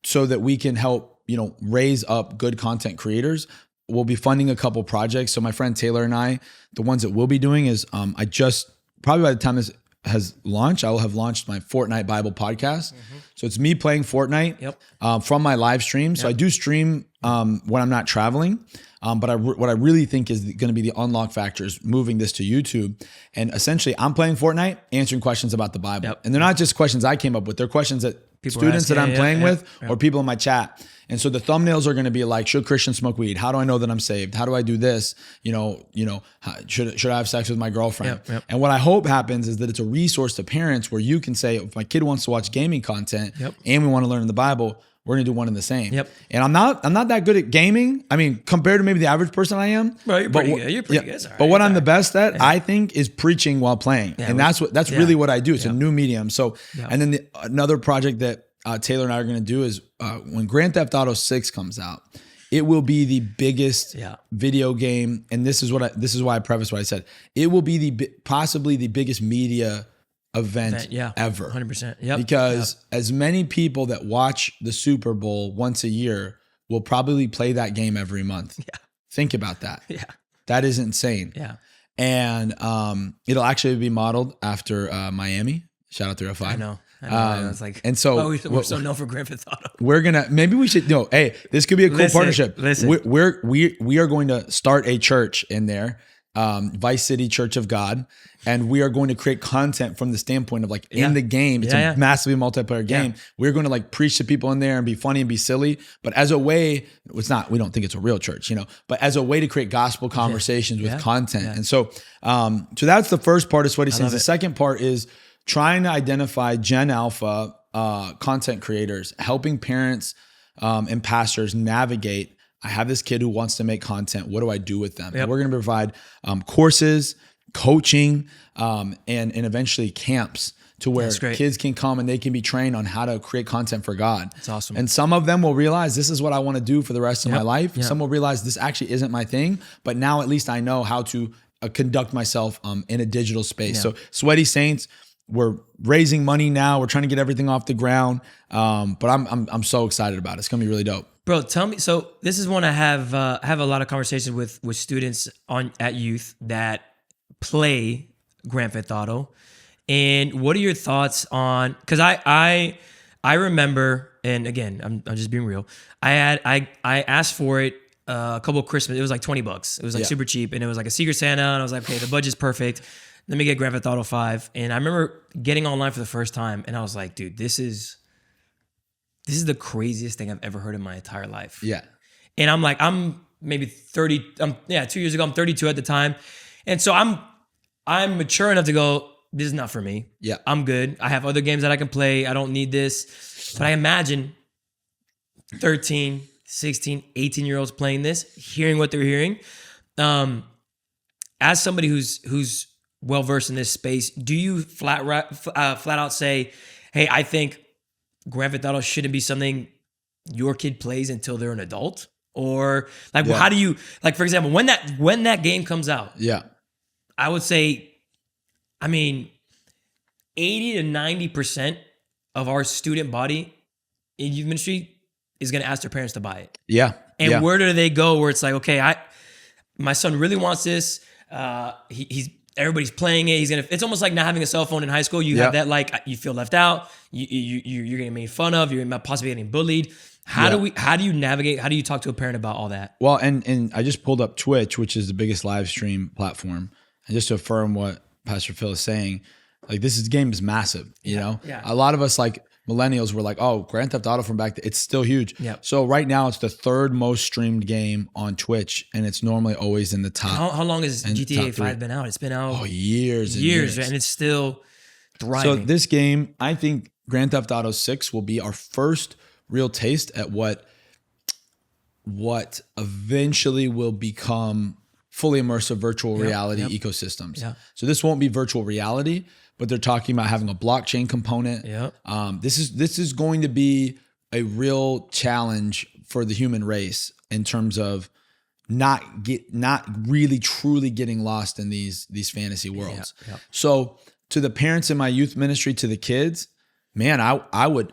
so that we can help, raise up good content creators. We'll be funding a couple projects. So my friend Taylor and I, the ones that we'll be doing is, probably by the time this has launched, I will have launched my Fortnite Bible podcast. Mm-hmm. So it's me playing Fortnite from my live stream. So I do stream when I'm not traveling. But what I really think is going to be the unlock factor is moving this to YouTube. And essentially I'm playing Fortnite, answering questions about the Bible. Yep. And they're not just questions I came up with. They're questions that students that I'm playing with or people in my chat. And so the thumbnails are going to be like, should Christians smoke weed? How do I know that I'm saved? How do I do this? Should I have sex with my girlfriend? And what I hope happens is that it's a resource to parents where you can say, if my kid wants to watch gaming content and we want to learn the Bible, we're gonna do one and the same. Yep. And I'm not that good at gaming. I mean, compared to maybe the average person I am. Bro, you're pretty good. You're pretty good. But what I'm the best at, I think, is preaching while playing. And that's really what I do. It's a new medium. So, and then another project that Taylor and I are gonna do is when Grand Theft Auto 6 comes out, it will be the biggest video game. And this is why I preface what I said. It will be possibly the biggest media event ever. 100%. Yep. Because as many people that watch the Super Bowl once a year will probably play that game every month. Yeah. Think about that. Yeah. That is insane. Yeah. And it'll actually be modeled after Miami. Shout out 305. I know. It's like, and so we're so known for Grand Theft Auto. Maybe we should, hey, this could be a cool partnership. Listen. We are going to start a church in there, Vice City Church of God. And we are going to create content from the standpoint of like in the game. It's a massively multiplayer game. Yeah. We're going to like preach to people in there and be funny and be silly. But as a way, we don't think it's a real church, but as a way to create gospel conversations with content. Yeah. And so that's the first part of Sweaty Saints. The second part is trying to identify Gen Alpha content creators, helping parents and pastors navigate. I have this kid who wants to make content. What do I do with them? Yep. And we're going to provide courses, coaching, and eventually camps to where kids can come and they can be trained on how to create content for God. That's awesome. And some of them will realize this is what I want to do for the rest of my life. Yep. Some will realize this actually isn't my thing, but now at least I know how to conduct myself in a digital space. So Sweaty Saints, we're raising money now. We're trying to get everything off the ground. But I'm so excited about it. It's going to be really dope. Bro, tell me. So this is one I have a lot of conversations with students at youth that play Grand Theft Auto. And what are your thoughts on? Because I remember, and again, I'm just being real. I asked for it a couple of Christmas. It was like $20. It was like super cheap, and it was like a Secret Santa. And I was like, okay, the budget's perfect. Let me get Grand Theft Auto 5. And I remember getting online for the first time, and I was like, dude, this is the craziest thing I've ever heard in my entire life. Yeah. And I'm like, I'm maybe 30. 2 years ago, I'm 32 at the time, and so I'm mature enough to go, this is not for me. Yeah. I'm good. I have other games that I can play. I don't need this. But I imagine 13, 16, 18-year-olds playing this, hearing what they're hearing. As somebody who's well-versed in this space, do you flat out say, hey, I think Grand Theft Auto shouldn't be something your kid plays until they're an adult? Or like, how do you, like, for example, when that game comes out, I would say, 80 to 90% of our student body in youth ministry is going to ask their parents to buy it. Yeah. And where do they go where it's like, okay, my son really wants this. Everybody's playing it. It's almost like not having a cell phone in high school. You have that, like, you feel left out. You're getting made fun of. You're possibly getting bullied. How do you navigate? How do you talk to a parent about all that? Well, and I just pulled up Twitch, which is the biggest live stream platform. And just to affirm what Pastor Phil is saying, like, game is massive, you know? Yeah. A lot of us, like millennials, were like, oh, Grand Theft Auto from back then, it's still huge. Yeah. So right now it's the third most streamed game on Twitch, and it's normally always in the top. How long has GTA 5 been out? It's been out years, and it's still thriving. So this game, I think Grand Theft Auto 6 will be our first real taste at what eventually will become fully immersive virtual reality ecosystems. Yeah. So this won't be virtual reality, but they're talking about having a blockchain component. Yep. This is going to be a real challenge for the human race in terms of not really truly getting lost in these fantasy worlds. Yep. So to the parents in my youth ministry, to the kids, man, I would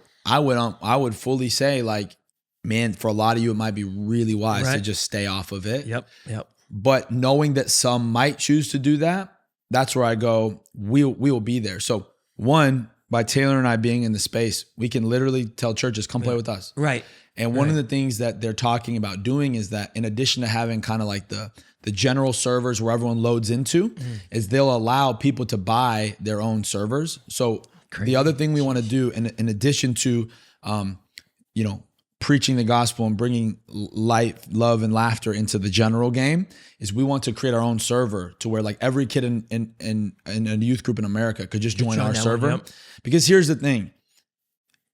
fully say, like, man, for a lot of you, it might be really wise to just stay off of it. Yep. But knowing that some might choose to do that, that's where I go, we will be there. So one, by Taylor and I being in the space, we can literally tell churches, come play with us. Right. And one of the things that they're talking about doing is that in addition to having kind of like the general servers where everyone loads into, is they'll allow people to buy their own servers. So the other thing we want to do, in addition to, preaching the gospel and bringing light, love, and laughter into the general game, is we want to create our own server to where, like, every kid in a youth group in America could just join our server. Because here's the thing.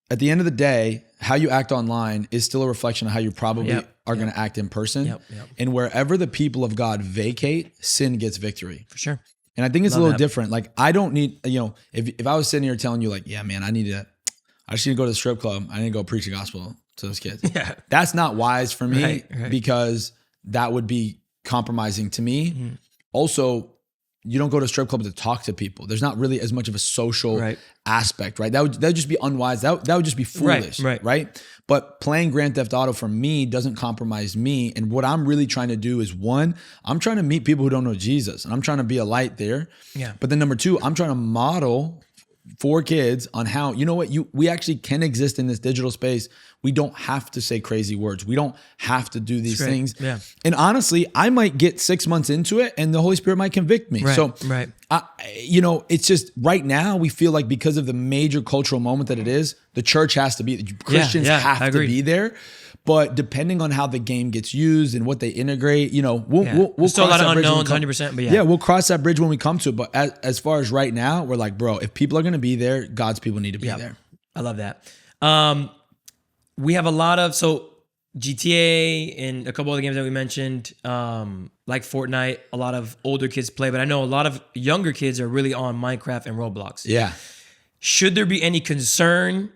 at the end of the day, how you act online is still a reflection of how you probably are going to act in person. And wherever the people of God vacate, sin gets victory. For sure. And I think it's a little different. Like, I don't need, if I was sitting here telling you like, yeah, man, I just need to go to the strip club. I need to go preach the gospel to those kids. Yeah. That's not wise for me because that would be compromising to me. Mm-hmm. Also, you don't go to a strip club to talk to people. There's not really as much of a social aspect, right? That would just be unwise. That would just be foolish, right? But playing Grand Theft Auto for me doesn't compromise me. And what I'm really trying to do is, one, I'm trying to meet people who don't know Jesus, and I'm trying to be a light there. Yeah. But then number two, I'm trying to model for kids on how, we actually can exist in this digital space. We don't have to say crazy words. We don't have to do these things. Yeah. And honestly, I might get 6 months into it and the Holy Spirit might convict me. It's just right now we feel like because of the major cultural moment that it is, the church has to be, Christians have to be there. But depending on how the game gets used and what they integrate, we'll still a lot of unknowns, 100%. But we'll cross that bridge when we come to it. But as far as right now, we're like, bro, if people are going to be there, God's people need to be there. I love that. We have a lot of GTA and a couple other games that we mentioned, like Fortnite. A lot of older kids play, but I know a lot of younger kids are really on Minecraft and Roblox. Yeah. Should there be any concern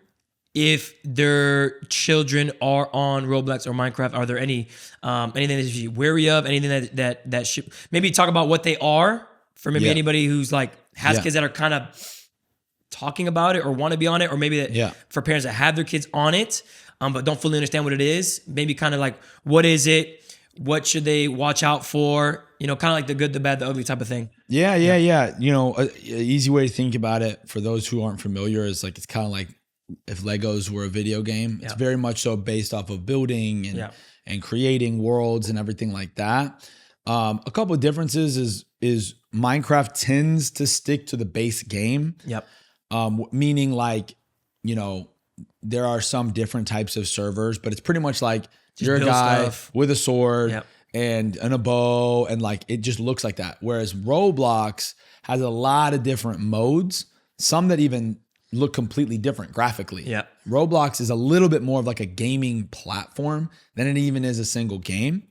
if their children are on Roblox or Minecraft? Are there any anything that you should be wary of? Anything that should maybe talk about what they are for maybe anybody who's like has kids that are kind of talking about it or want to be on it, or maybe that for parents that have their kids on it but don't fully understand what it is. Maybe kind of like, what is it? What should they watch out for? Kind of like the good, the bad, the ugly type of thing. Yeah. An easy way to think about it for those who aren't familiar is like, it's kind of like if Legos were a video game. It's very much so based off of building and creating worlds and everything like that. A couple of differences is Minecraft tends to stick to the base game. Meaning like, there are some different types of servers, but it's pretty much like just you're a guy with a sword and a bow, and like it just looks like that. Whereas Roblox has a lot of different modes, some that even look completely different graphically. Roblox is a little bit more of like a gaming platform than it even is a single game.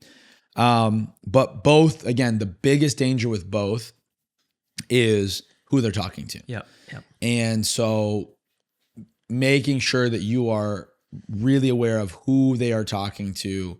But both, again, the biggest danger with both is who they're talking to. And so making sure that you are really aware of who they are talking to,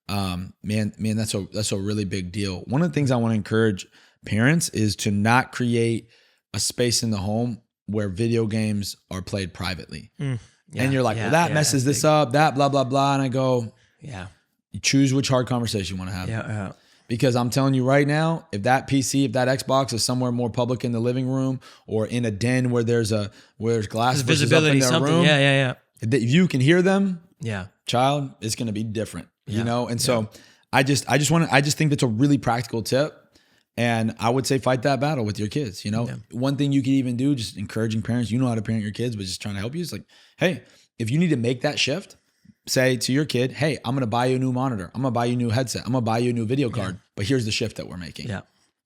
man, that's a really big deal. One of the things I want to encourage parents is to not create a space in the home where video games are played privately. And you're like, well, that messes this up, that blah, blah, blah. And I go, you choose which hard conversation you want to have. Because I'm telling you right now, if that PC, if that Xbox is somewhere more public in the living room or in a den where there's glass visibility, up in their room, if you can hear them, child, it's going to be different, And so I just think that's a really practical tip. And I would say fight that battle with your kids. One thing you could even do, just encouraging parents, how to parent your kids, but just trying to help you. It's like, hey, if you need to make that shift, say to your kid, hey, I'm going to buy you a new monitor. I'm going to buy you a new headset. I'm going to buy you a new video card. But here's the shift that we're making.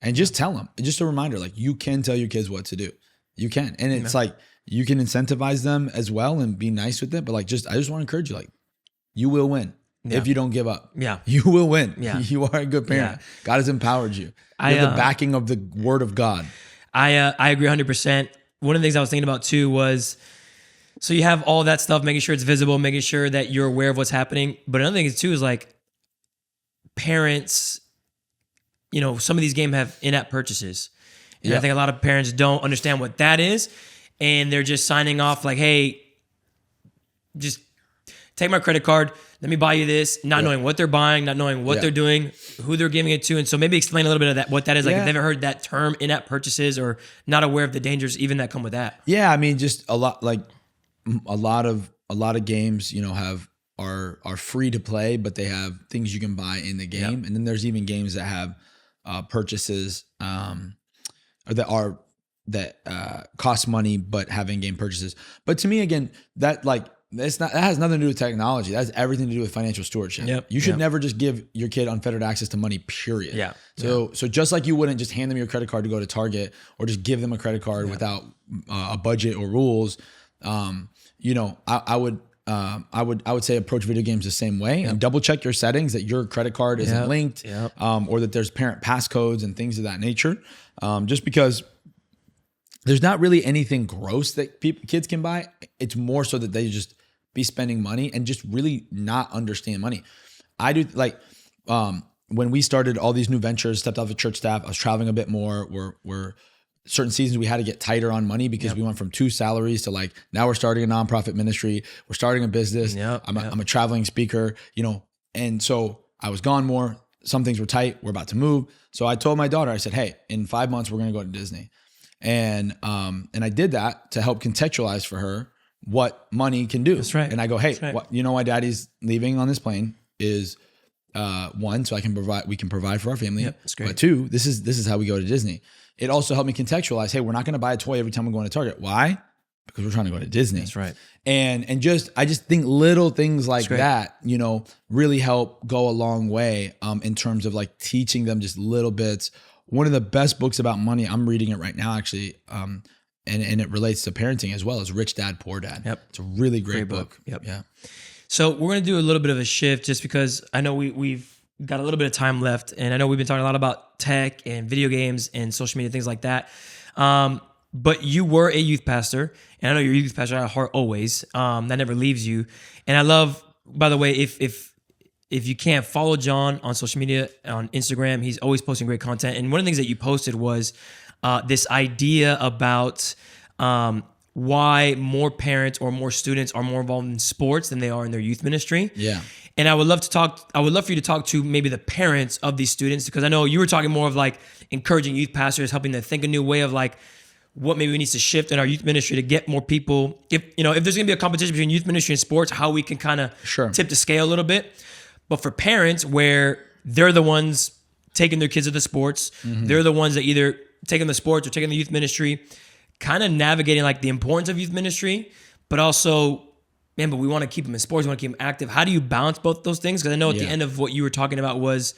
And just tell them, just a reminder, like you can tell your kids what to do. You can. And it's like, you can incentivize them as well and be nice with it. But like, I just want to encourage you, like, you will win. If you don't give up, you will win. You are a good parent. God has empowered you. You have the backing of the word of God. I agree 100%. One of the things I was thinking about too was, so you have all that stuff, making sure it's visible, making sure that you're aware of what's happening. But another thing is too is like parents, some of these games have in-app purchases. And I think a lot of parents don't understand what that is. And they're just signing off like, hey, just take my credit card. Let me buy you this, not knowing what they're buying, not knowing what they're doing, who they're giving it to. And so maybe explain a little bit of that, what that is. Like, I've never heard that term, in-app purchases, or not aware of the dangers even that come with that. Yeah, I mean, just a lot of games, are free to play, but they have things you can buy in the game. And then there's even games that have purchases that cost money but have in-game purchases. But to me, again, that has nothing to do with technology. That has everything to do with financial stewardship. You should never just give your kid unfettered access to money, period. So just like you wouldn't just hand them your credit card to go to Target or just give them a credit card without a budget or rules, I would say approach video games the same way and double check your settings that your credit card isn't linked, or that there's parent passcodes and things of that nature. Just because there's not really anything gross that kids can buy. It's more so that they just be spending money and just really not understand money. I do when we started all these new ventures, stepped off the church staff, I was traveling a bit more. We're certain seasons we had to get tighter on money because we went from 2 salaries to now we're starting a nonprofit ministry. We're starting a business. I'm a traveling speaker, and so I was gone more. Some things were tight. We're about to move. So I told my daughter, I said, hey, in 5 months, we're going to go to Disney. And I did that to help contextualize for her what money can do. That's right. And I go, hey, why daddy's leaving on this plane is, 1, so we can provide for our family. That's great. But 2, this is how we go to Disney. It also helped me contextualize, hey, we're not going to buy a toy every time we're going to Target. Why? Because we're trying to go to Disney. That's right. And I just think little things like that, really help go a long way in terms of teaching them just little bits. One of the best books about money, I'm reading it right now actually, and it relates to parenting as well, is Rich Dad, Poor Dad. It's a really great book. Yeah. So we're going to do a little bit of a shift just because I know we've got a little bit of time left, and I know we've been talking a lot about tech and video games and social media, things like that. But you were a youth pastor, and I know you're a youth pastor at heart always. That never leaves you. And I love, by the way, if you can't follow John on social media, on Instagram, he's always posting great content. And one of the things that you posted was this idea about why more parents or more students are more involved in sports than they are in their youth ministry. Yeah. And I would love for you to talk to maybe the parents of these students, because I know you were talking more of encouraging youth pastors, helping them think a new way of what maybe needs to shift in our youth ministry to get more people. If there's going to be a competition between youth ministry and sports, how we can kind of tip the scale a little bit. But for parents, where they're the ones taking their kids to the sports, they're the ones that either taking the sports or taking the youth ministry, kind of navigating the importance of youth ministry, but also, but we want to keep them in sports, we want to keep them active. How do you balance both those things? Because I know at the end of what you were talking about was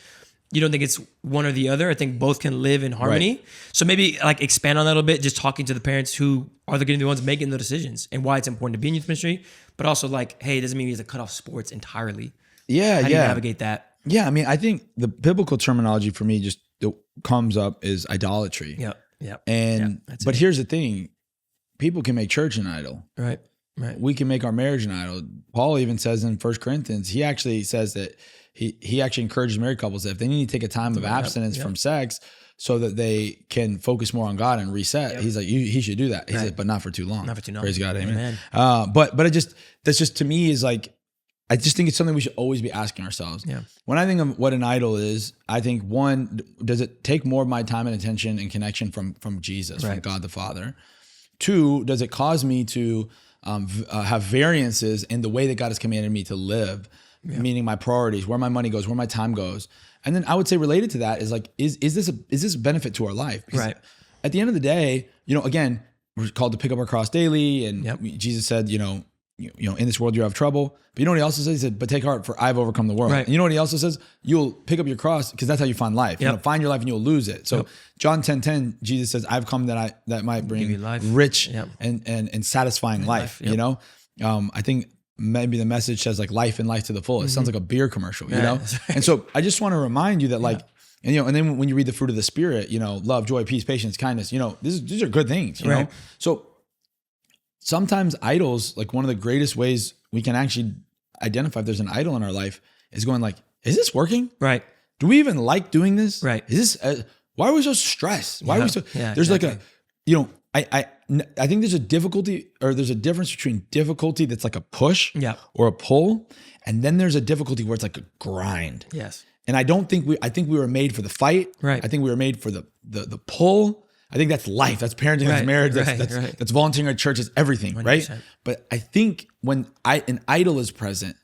you don't think it's one or the other. I think both can live in harmony. Right. So maybe expand on that a little bit, just talking to the parents who are going to be the ones making the decisions and why it's important to be in youth ministry, but also hey, it doesn't mean you have to cut off sports entirely. Yeah, How do you navigate that? Yeah, I think the biblical terminology for me just comes up is idolatry. Yeah. But here's the thing. People can make church an idol. Right. We can make our marriage an idol. Paul even says in 1 Corinthians, he actually says that he actually encourages married couples that if they need to take a time of abstinence from sex so that they can focus more on God and reset, he's like, he should do that. He said, but not for too long. Not for too long. Praise God. Amen. But that's just to me is I just think it's something we should always be asking ourselves. Yeah. When I think of what an idol is, I think 1, does it take more of my time and attention and connection from Jesus, from God the Father? 2, does it cause me to have variances in the way that God has commanded me to live, meaning my priorities, where my money goes, where my time goes? And then I would say related to that is is this a benefit to our life? Because at the end of the day, again, we're called to pick up our cross daily, and Jesus said, in this world you have trouble. But you know what he also says? He said, but take heart, for I've overcome the world. Right. And you know what he also says? You'll pick up your cross, because that's how you find life. Find your life and you'll lose it. So John 10:10, Jesus says, I've come that might bring you life. Rich and satisfying life. I think maybe the message says life and life to the fullest. It sounds like a beer commercial, you know? Right. And so I just want to remind you that and then when you read the fruit of the Spirit, love, joy, peace, patience, kindness, these are good things, you know? So sometimes idols, one of the greatest ways we can actually identify if there's an idol in our life is going is this working? Right. Do we even like doing this? Right. Is this, why are we so stressed? Why are we so, there's I think there's a difficulty, or there's a difference between difficulty that's a push or a pull. And then there's a difficulty where it's a grind. Yes. And I think we were made for the fight. Right. I think we were made for the pull. I think that's life. That's parenting. That's marriage. That's volunteering at church. It's everything. 100%. Right. But I think when an idol is present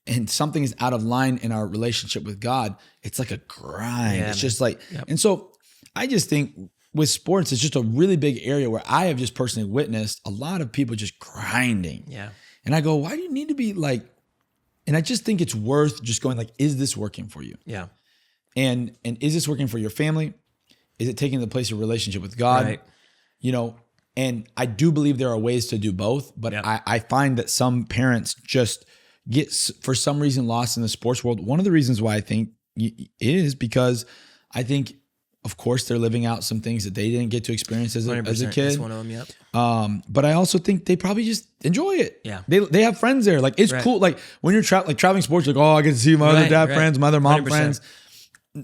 and something is out of line in our relationship with God, it's like a grind. It's just and so I just think with sports, it's just a really big area where I have just personally witnessed a lot of people just grinding. Yeah. And I go, why do you need to be and I just think it's worth just going is this working for you? Yeah. And is this working for your family? Is it taking the place of relationship with God? Right. And I do believe there are ways to do both, but I find that some parents just get, for some reason, lost in the sports world. One of the reasons why I think is because I think, of course, they're living out some things that they didn't get to experience as a kid. That's one of them, but I also think they probably just enjoy it. Yeah. They have friends there. Like, it's cool. Like, when you're traveling sports, you're like, oh, I get to see my other dad friends, my other mom 100%. Friends.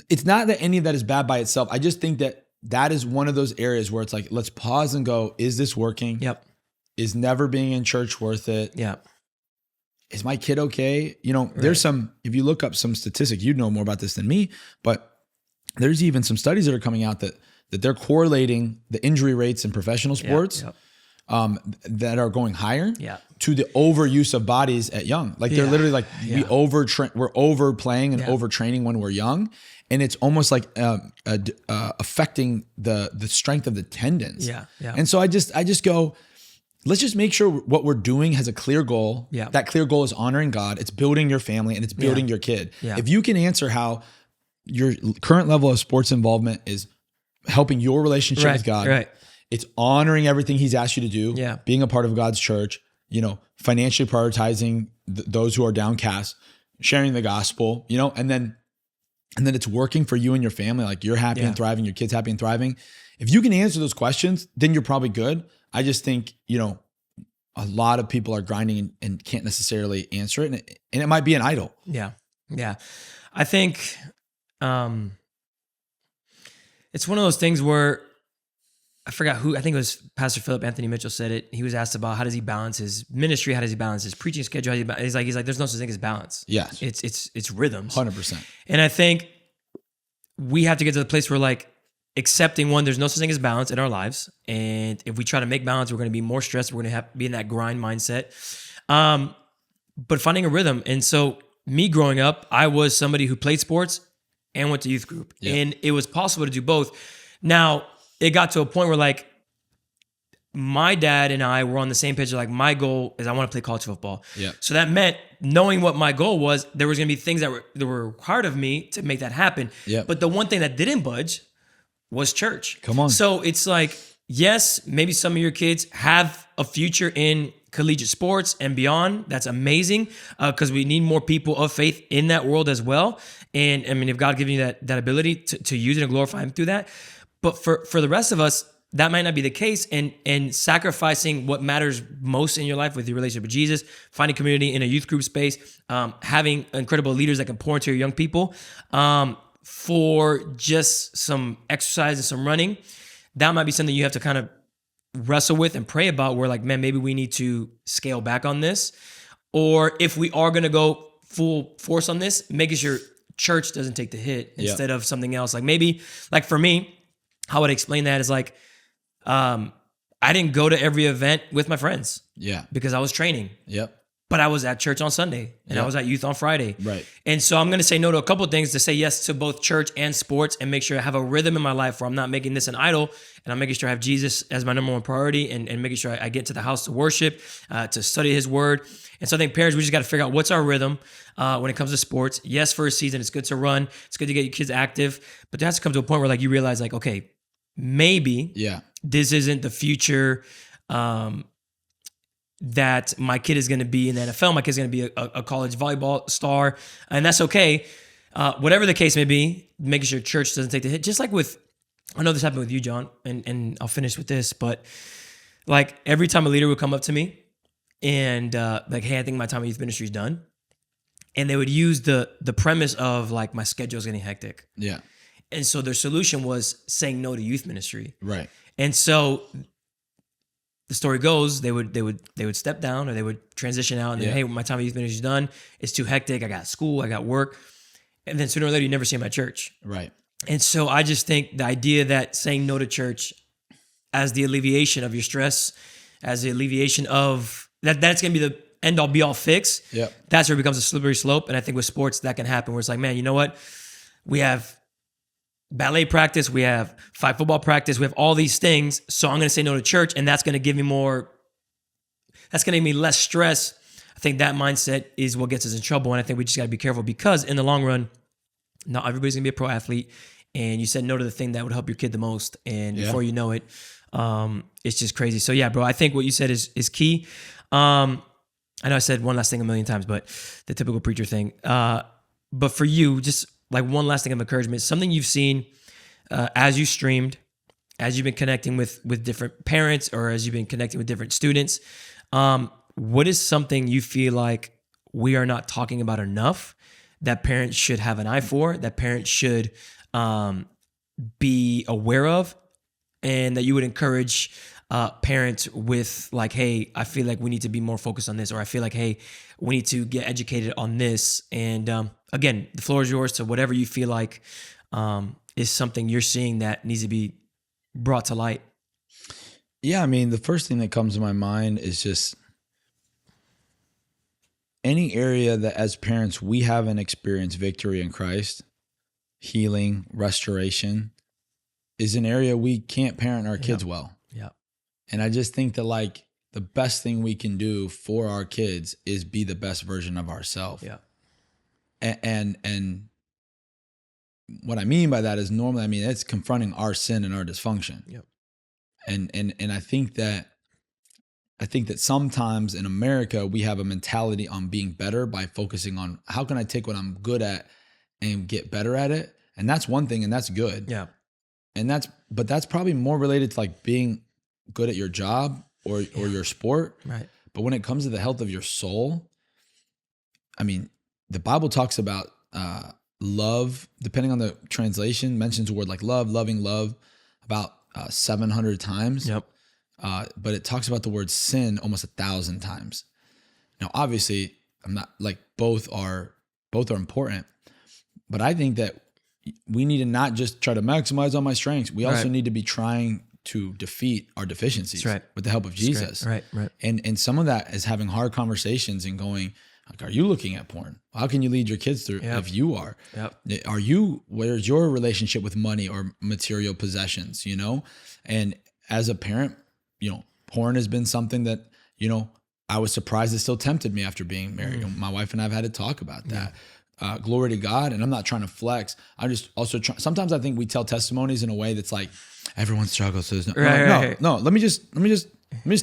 It's not that any of that is bad by itself. I just think that is one of those areas where it's like, let's pause and go, is this working? Yep. Is never being in church worth it? Yeah. Is my kid okay? There's some, if you look up some statistics, you'd know more about this than me, but there's even some studies that are coming out that they're correlating the injury rates in professional sports that are going higher to the overuse of bodies at young. Like they're literally like, we're overplaying and overtraining when we're young. And it's almost like affecting the strength of the tendons. Yeah. And so I just go, let's just make sure what we're doing has a clear goal. Yeah. That clear goal is honoring God. It's building your family and it's building your kid. Yeah. If you can answer how your current level of sports involvement is helping your relationship with God, it's honoring everything He's asked you to do, being a part of God's church, financially prioritizing those who are downcast, sharing the gospel, and then it's working for you and your family. Like, you're happy and thriving, your kid's happy and thriving. If you can answer those questions, then you're probably good. I just think, a lot of people are grinding and can't necessarily answer it. And it might be an idol. Yeah. Yeah. I think it's one of those things where I forgot who, I think it was Pastor Philip Anthony Mitchell said it. He was asked about how does he balance his ministry? How does he balance his preaching schedule? He's like, there's no such thing as balance. Yes. It's rhythms. 100%. And I think we have to get to the place where, like, accepting, one, there's no such thing as balance in our lives. And if we try to make balance, we're going to be more stressed. We're going to have be in that grind mindset. But finding a rhythm. And so me growing up, I was somebody who played sports and went to youth group. Yep. And it was possible to do both. Now, it got to a point where, like, my dad and I were on the same page. Like, my goal is I want to play college football. Yep. So that meant knowing what my goal was, there was going to be things that were required of me to make that happen. Yep. But the one thing that didn't budge was church. Come on. So it's like, yes, maybe some of your kids have a future in collegiate sports and beyond. That's amazing, because we need more people of faith in that world as well. And I mean, if God given you that ability to use it and glorify Him through that. But for the rest of us, that might not be the case. And sacrificing what matters most in your life with your relationship with Jesus, finding community in a youth group space, having incredible leaders that can pour into your young people, for just some exercise and some running, that might be something you have to kind of wrestle with and pray about, where, like, man, maybe we need to scale back on this. Or if we are going to go full force on this, making sure church doesn't take the hit instead of something else. Like, maybe, like, for me, how would I explain that is, like, I didn't go to every event with my friends. Yeah. Because I was training. Yep. But I was at church on Sunday and I was at youth on Friday. Right. And so I'm going to say no to a couple of things to say yes to both church and sports, and make sure I have a rhythm in my life where I'm not making this an idol, and I'm making sure I have Jesus as my number one priority, and making sure I get to the house to worship, to study His word. And so I think parents, we just got to figure out what's our rhythm when it comes to sports. Yes, for a season, it's good to run. It's good to get your kids active. But there has to come to a point where, like, you realize, like, okay, maybe this isn't the future that my kid is going to be in the NFL. My kid's going to be a college volleyball star, and that's okay. Whatever the case may be, making sure church doesn't take the hit. Just like with, I know this happened with you, John, and I'll finish with this, but, like, every time a leader would come up to me and like, hey, I think my time of youth ministry is done. And they would use the premise of, like, my schedule is getting hectic. Yeah. And so their solution was saying no to youth ministry. Right. And so the story goes, they would step down, or they would transition out, and then, hey, my time of youth ministry is done. It's too hectic. I got school, I got work. And then sooner or later, you never see them at church. Right. And so I just think the idea that saying no to church as the alleviation of your stress, as the alleviation of that's going to be the end all be all fix. Yep. That's where it becomes a slippery slope. And I think with sports that can happen, where it's like, man, you know what? We have ballet practice, we have flag football practice, we have all these things. So I'm going to say no to church, and that's going to give me that's going to give me less stress. I think that mindset is what gets us in trouble. And I think we just got to be careful, because in the long run, not everybody's going to be a pro athlete. And you said no to the thing that would help your kid the most. And before you know it, It's just crazy. So yeah, bro, I think what you said is key. I know I said one last thing a million times, but the typical preacher thing. But for you, just like one last thing of encouragement, something you've seen as you streamed, as you've been connecting with different parents, or as you've been connecting with different students. What is something you feel like we are not talking about enough that parents should have an eye for, that parents should be aware of, and that you would encourage parents with, like, hey, I feel like we need to be more focused on this, or I feel like, hey, we need to get educated on this. And again, the floor is yours. So whatever you feel like is something you're seeing that needs to be brought to light. Yeah, I mean, the first thing that comes to my mind is just any area that as parents we haven't experienced victory in Christ, healing, restoration, is an area we can't parent our kids well. Yeah. And I just think that like the best thing we can do for our kids is be the best version of ourselves. Yeah. And what I mean by that is normally, I mean, it's confronting our sin and our dysfunction. Yep. And I think that sometimes in America, we have a mentality on being better by focusing on how can I take what I'm good at and get better at it. And that's one thing, and that's good. Yeah. But that's probably more related to like being good at your job or your sport. Right. But when it comes to the health of your soul, I mean, the Bible talks about love, depending on the translation, mentions the word like love, loving love about 700 times. Yep. But it talks about the word sin almost 1,000 times. Now, obviously, I'm not like both are important, but I think that we need to not just try to maximize on my strengths. We also need to be trying to defeat our deficiencies with the help of Jesus. Right. And some of that is having hard conversations and going, like, are you looking at porn? How can you lead your kids through if you are? Yep. Where's your relationship with money or material possessions, you know? And as a parent, you know, porn has been something that, you know, I was surprised it still tempted me after being married. My wife and I have had to talk about that. Glory to God. And I'm not trying to flex. I'm just also trying. Sometimes I think we tell testimonies in a way that's like, everyone struggles. So no, let me just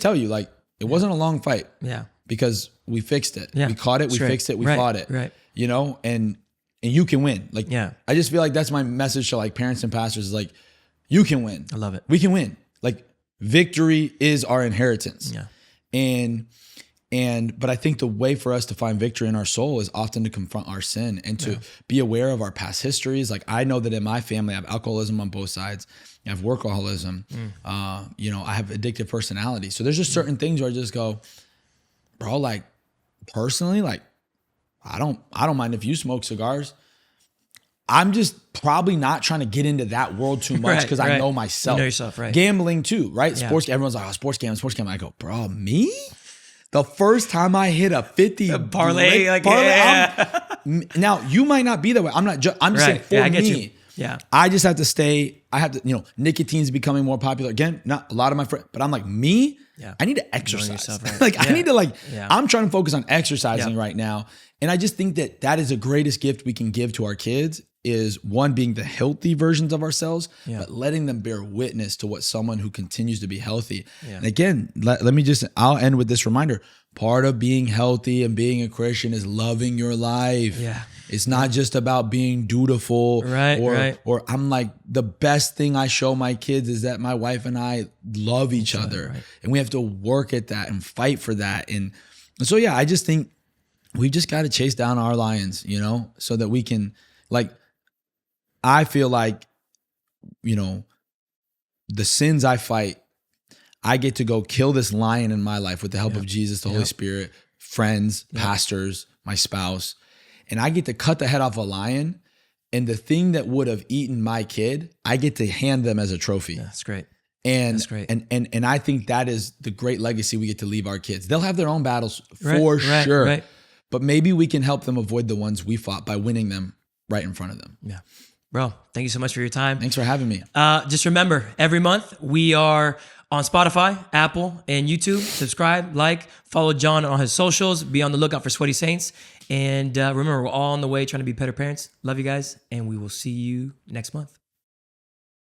tell you, like, it wasn't a long fight. Yeah. Because we fixed it. Yeah. We caught it. We fixed it. We fought it. Right. You know, and you can win. Like, yeah. I just feel like that's my message to like parents and pastors is like, you can win. I love it. We can win. Like, victory is our inheritance. Yeah. But I think the way for us to find victory in our soul is often to confront our sin and to be aware of our past histories. Like, I know that in my family, I have alcoholism on both sides. I have workaholism. You know, I have addictive personality. So there's just certain things where I just go, bro, like, personally, like, I don't mind if you smoke cigars. I'm just probably not trying to get into that world too much because I know myself. You know yourself, right? Gambling too, right? Yeah. Sports. Everyone's like, oh, sports gambling. I go, bro, me? The first time I hit a 50 parlay, now you might not be that way. I'm not. I'm just saying for me. Yeah. I just have to stay. I have to. You know, nicotine's becoming more popular again. Not a lot of my friends, but I'm like me. Yeah. I need to exercise. Yourself, right? Like I need to like. Yeah. I'm trying to focus on exercising right now, and I just think that is the greatest gift we can give to our kids. Is one, being the healthy versions of ourselves, but letting them bear witness to what someone who continues to be healthy. Yeah. And again, I'll end with this reminder. Part of being healthy and being a Christian is loving your life. Yeah. It's not just about being dutiful. Or I'm like, the best thing I show my kids is that my wife and I love each other. Right. And we have to work at that and fight for that. And so, yeah, I just think we've just got to chase down our lions, you know, so that we can, like, I feel like, you know, the sins I fight, I get to go kill this lion in my life with the help of Jesus, the Holy Spirit, friends, pastors, my spouse. And I get to cut the head off a lion. And the thing that would have eaten my kid, I get to hand them as a trophy. Yeah, that's great. And that's great. And I think that is the great legacy we get to leave our kids. They'll have their own battles for sure. Right. But maybe we can help them avoid the ones we fought by winning them right in front of them. Yeah. Bro, thank you so much for your time. Thanks for having me. Just remember, every month we are on Spotify, Apple, and YouTube. Subscribe, like, follow John on his socials. Be on the lookout for Sweaty Saints. And remember, we're all on the way trying to be better parents. Love you guys, and we will see you next month.